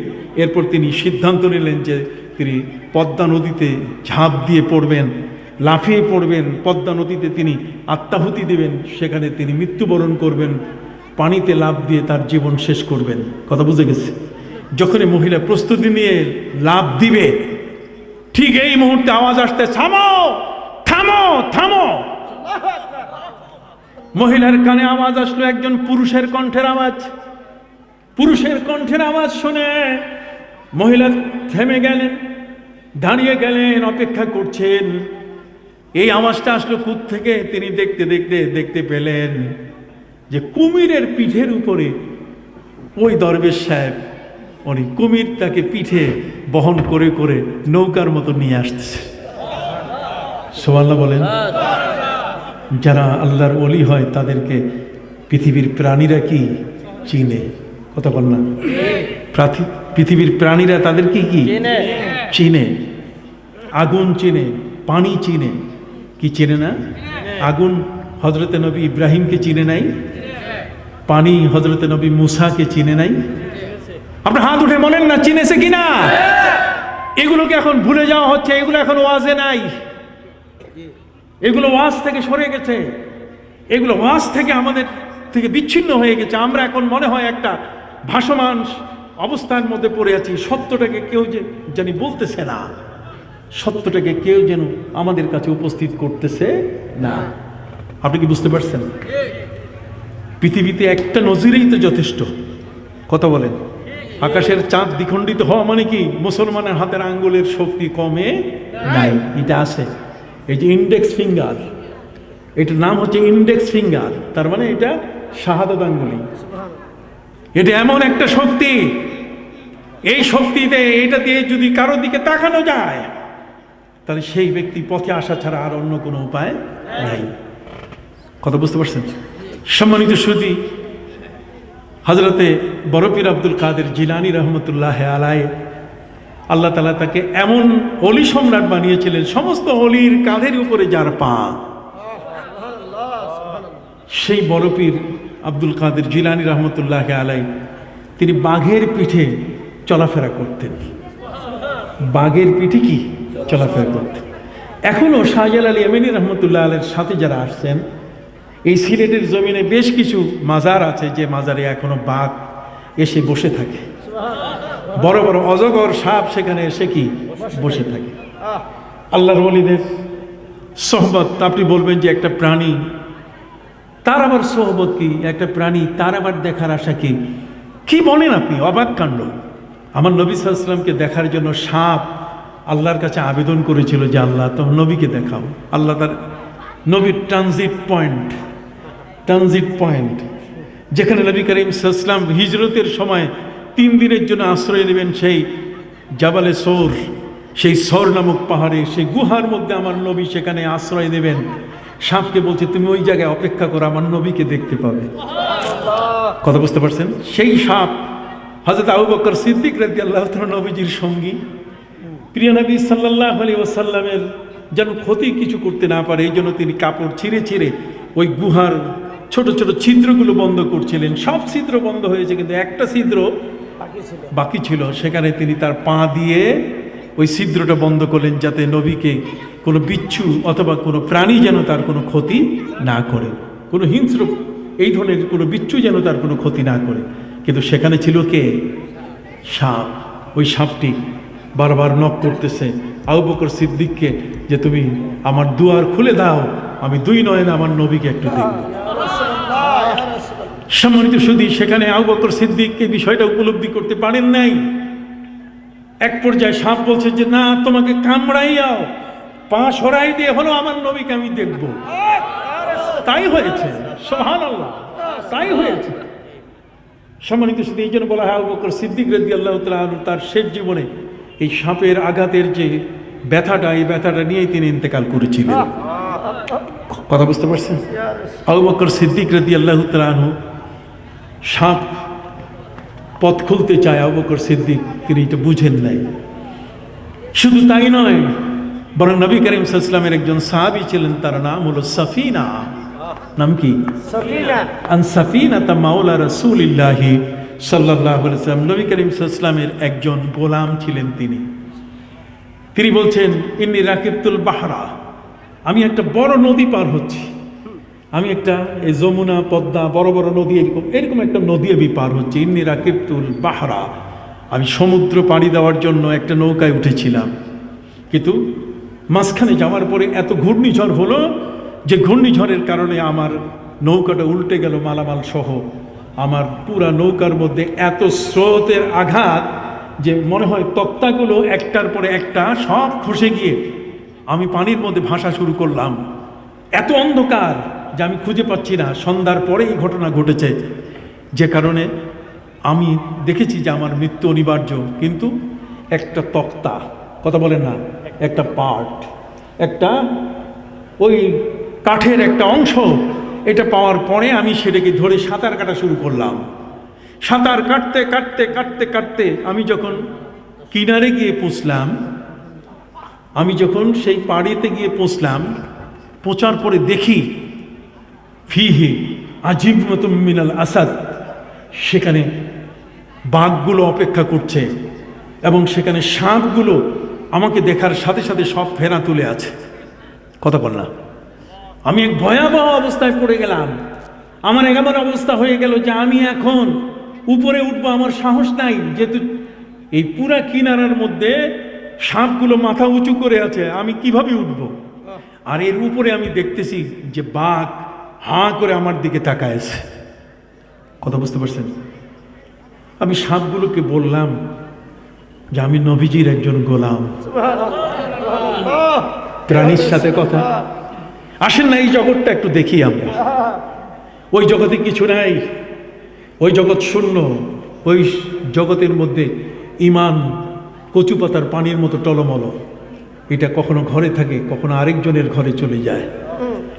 এরপর তিনি সিদ্ধান্ত নিলেন যে তিনি পদ্মা নদীতে ঝাঁপ দিয়ে পড়বেন, লাফিয়ে পড়বেন। পদ্মা নদীতে তিনি আত্মাহুতি দেবেন, সেখানে তিনি মৃত্যুবরণ করবেন, পানিতে লাফ দিয়ে তার জীবন শেষ করবেন। কথা বুঝে গেছে? যখনই মহিলা প্রস্তুতি নিয়ে লাফ দিবে, ঠিক এই মুহূর্তে আওয়াজ আসতে, থামো থামো থামো। মহিলার কানে আওয়াজ আসলো, একজন পুরুষের কণ্ঠের আওয়াজ। পুরুষের কণ্ঠের আওয়াজ শুনে মহিলা থেমে গেলেন, দাঁড়িয়ে গেলেন, অপেক্ষা করছেন। এই আওয়াজটা আসলো কোত্থেকে? তিনি দেখতে পেলেন যে কুমিরের পিঠের উপরে ওই দরবেশ সাহেব, উনি কুমির তাকে পিঠে বহন করে করে নৌকার মতো নিয়ে আসতেছে। সুবহানাল্লাহ বলেন। যারা আল্লাহর ওলি হয় তাদেরকে পৃথিবীর প্রাণীরা কি চিনে? কথা বল না? পৃথিবীর প্রাণীরা তাদের কি চিনে? আগুন চিনে, পানি চিনে, কি চিনে না? আগুন হযরতে নবী ইব্রাহিমকে চিনে নাই, পানি হযরতে নবী মুসাকে চিনে নাই। আপনার হাত উঠে বলেন না চিনেছে কিনা? এগুলোকে এখন ভুলে যাওয়া হচ্ছে, এগুলো এখন ওয়াজে নাই, এগুলো ওয়াজ থেকে সরে গেছে, এগুলো ওয়াজ থেকে আমাদের থেকে বিচ্ছিন্ন হয়ে গেছে। আমরা এখন মনে হয় একটা ভাসমান অবস্থার মধ্যে পড়ে আছি, সত্যটাকে কেউ যে জানি বলতেছে না। সত্যটাকে কেউ যেন আমাদের কাছে উপস্থিত করতেছে না। আপনি কি বুঝতে পারছেন? পৃথিবীতে একটা নজিরেই তো যথেষ্ট। কথা বলেন, আকাশের চাঁদ দ্বিখণ্ডিত হওয়া মানে কি মুসলমানের হাতের আঙ্গুলের শক্তি কমে নাই, এটা আছে। এই যে ইন্ডেক্স ফিঙ্গার, এটার নাম হচ্ছে ইন্ডেক্স ফিঙ্গার, তার মানে এটা শাহাদাত আঙ্গুলি। এটা এমন একটা শক্তি, এই শক্তিতে এটা দিয়ে যদি কারোর দিকে তাকানো যায় তাহলে সেই ব্যক্তি পথে আসা ছাড়া আর অন্য কোনো উপায় নাই। কথা বুঝতে পারছেন? সম্মানিত সুধী, হযরতে বড় পীর আব্দুল কাদের জিলানী রহমতুল্লাহ আলাইহি, আল্লাহ তাআলা তাকে এমন অলি সম্রাট বানিয়েছিলেন, সমস্ত অলির কাঁধের উপরে যার পা, সেই বড় পীর আব্দুল কাদের জিলানী রহমতুল্লাহ আলাইহি তিনি বাঘের পিঠে চলাফেরা করতেন। বাঘের পিঠে কি চলাফেরা করতেন। এখনো শাহজালাল ইয়ামানী রহমতুল্লাহ আলাইহির সাথে যারা আসছেন, এই সিলেটের জমিনে বেশ কিছু মাজার আছে যে মাজারে এখনো বাঘ এসে বসে থাকে, বড় বড় অজগর সাপ সেখানে এসে কি বসে থাকে। আল্লাহর ওলিদের সোহবত, আপনি বলবেন যে একটা প্রাণী, তার আবার সোহবত কি, একটা প্রাণী তার আবার দেখার আশা কি, কি বলেন আপনি? অবাক কাণ্ড। আমার নবী সাল্লাল্লাহু আলাইহি ওয়াসাল্লামকে দেখার জন্য সাপ আল্লাহর কাছে আবেদন করেছিল যে আল্লাহ তোমার নবীকে দেখাও। আল্লাহ তার নবীর ট্রানজিট পয়েন্ট যেখানে নবী করিম সাল্লাল্লাহু আলাইহি ওয়াসাল্লাম হিজরতের সময় 3 দিনের জন্য আশ্রয় নেবেন, সেই জাবালে সৌর, সেই সৌর নামক পাহাড়ে, সেই গুহার মধ্যে আমার নবী সেখানে আশ্রয় নেবেন। সাপকে বলছে তুমি ওই জায়গায় অপেক্ষা করো, আমার নবীকে দেখতে পাবে। কথা বুঝতে পারছেন? সেই সাপ হযরত আবু বকর সিদ্দিক রাদিয়াল্লাহু তাআলা নবীজির সঙ্গী, প্রিয় নবী সাল্লাল্লাহু আলাইহি ওয়াসাল্লামের যেন ক্ষতি কিছু করতে না পারে এই জন্য তিনি কাপড় ছিঁড়ে ছিঁড়ে ওই গুহার ছোট ছোট ছিদ্রগুলো বন্ধ করছিলেন। সব ছিদ্র বন্ধ হয়েছে কিন্তু একটা ছিদ্র বাকি ছিল, সেখানে তিনি তার পা দিয়ে ওই ছিদ্রটা বন্ধ করলেন যাতে নবীকে কোনো বিচ্ছু অথবা কোনো প্রাণী যেন তার কোনো ক্ষতি না করে, কোনো হিংস্র এই ধরনের কোনো বিচ্ছু যেন তার কোনো ক্ষতি না করে। কিন্তু সেখানে ছিল কে? সাপ। ওই সাপটি বারবার নক করতেছে আবু বকর সিদ্দিককে যে তুমি আমার দুয়ার খুলে দাও, আমি 2 নয়নে আমার নবীকে একটু দেখব। সম্মানিত সুধী, সেখানে আবু বকর সিদ্দিক এই বিষয়টা উপলব্ধি করতে পারেন নাই। এক পর্যায়ে সাপ বলছে যে না, তোমাকে কামড়াইয়াও পা সরাই দিয়ে হলো আমার নবীকে আমি দেখব। তাই হয়েছে, সুবহানাল্লাহ, তাই হয়েছে। সম্মানিত সুধী, এই জন্য বলা হয় আবু বকর সিদ্দিক রাদিয়াল্লাহু তাআলা আনহু তার শেষ জীবনে এই সাপের আঘাতের যে ব্যথাটা, এই ব্যথাটা নিয়েই তিনি ইন্তেকাল করেছিলেন। কথা বুঝতে পারছেন? আবু বকর সিদ্দিক রাদিয়াল্লাহু তাআলা আনহু সাপ পথ খুলতে চায়, আবু বকর সিদ্দিক তিনি এটা বুঝেন নাই। শুধু তাই নয়, বরং নবী করিম সাল্লাল্লাহু আলাইহি ওয়াসাল্লামের একজন সাহাবী ছিলেন, তার নাম হলো সাফিনা। নাম কি? সাফিনা। আন সাফিনাতা মাওলা রাসূলিল্লাহি সাল্লাল্লাহু আলাইহি ওয়াসাল্লাম, নবী করিম সাল্লাল্লাহু আলাইহি ওয়াসাল্লামের একজন গোলাম ছিলেন তিনি বলছেন ইন্নী রাকিবতুল বাহরা, আমি একটা বড় নদী পার হচ্ছি, আমি একটা এই যমুনা পদ্মা বড় বড় নদী এরকম একটা নদী আমি পার হচ্ছি। ইন্নী রাকিবতুল বাহরা, আমি সমুদ্র পাড়ি দেওয়ার জন্য একটা নৌকায় উঠেছিলাম, কিন্তু মাঝখানে যাওয়ার পরে এত ঘূর্ণিঝড় হলো যে ঘূর্ণিঝড়ের কারণে আমার নৌকাটা উল্টে গেল মালামাল সহ। আমার পুরা নৌকার মধ্যে এত স্রোতের আঘাত যে মনে হয় তক্তাগুলো একটার পরে একটা সব খসে গিয়ে আমি পানির মধ্যে ভাসা শুরু করলাম। এত অন্ধকার যে আমি খুঁজে পাচ্ছি না। সন্ধ্যার পরে এই ঘটনা ঘটেছে, যে কারণে আমি দেখেছি যে আমার মৃত্যু অনিবার্য। কিন্তু একটা তক্তা, কথা বলেন না, একটা পার্ট, একটা ওই কাঠের একটা অংশ, এটা পাওয়ার পরে আমি সেটাকে ধরে সাঁতার কাটা শুরু করলাম। সাঁতার কাটতে কাটতে কাটতে কাটতে আমি যখন কিনারে গিয়ে পৌঁছলাম, আমি যখন সেই পাড়িতে গিয়ে পৌঁছলাম, পৌঁছার পরে দেখি ফিহি আজিবতুম মিনাল আসাদ, সেখানে বাঘগুলো অপেক্ষা করছে এবং সেখানে সাপগুলো আমাকে দেখার সাথে সাথে সব ফেনা তুলে আছে। কথা বল না, আমি এক ভয়াবহ অবস্থায় পড়ে গেলাম। আমার এমন অবস্থা হয়ে গেল যে আমি এখন উপরে উঠবো আমার সাহস নাই, যেহেতু এই পুরা কিনারার মধ্যে সাপগুলো মাথা উঁচু করে আছে, আমি কিভাবে উঠব? আর এর উপরে আমি দেখতেছি যে বাঘ হাঁ করে আমার দিকে তাকায় আছে। কথা বুঝতে পারছেন? আমি সাপগুলোকে বললাম যে আমি নবীজির একজন গোলাম। প্রাণীর সাথে কথা। আসেন না এই জগৎটা একটু দেখি আমরা। ওই জগতে কিছু নাই, ওই জগৎ শূন্য। ওই জগতের মধ্যে ইমান কচু পাতার পানির মতো টলমল। এটা কখনো ঘরে থাকে, কখনো আরেকজনের ঘরে চলে যায়।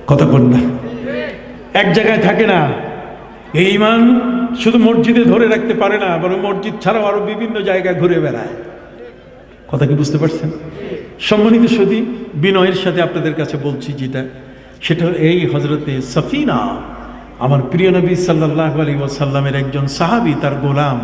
কথা বল না, এক জায়গায় থাকে না। এই ইমান শুধু মসজিদে ধরে রাখতে পারে না, বরং মসজিদ ছাড়াও আরো বিভিন্ন জায়গায় ঘুরে বেড়ায়। কথা কি বুঝতে পারছেন? সম্মানিত সুধী, বিনয়ের সাথে আপনাদের কাছে বলছি যেটা, সেটা এই হযরতে সফিনা, আমার প্রিয় নবী সাল্লাল্লাহু আলাইহি ওয়াসাল্লামের একজন সাহাবী, তার গোলাম।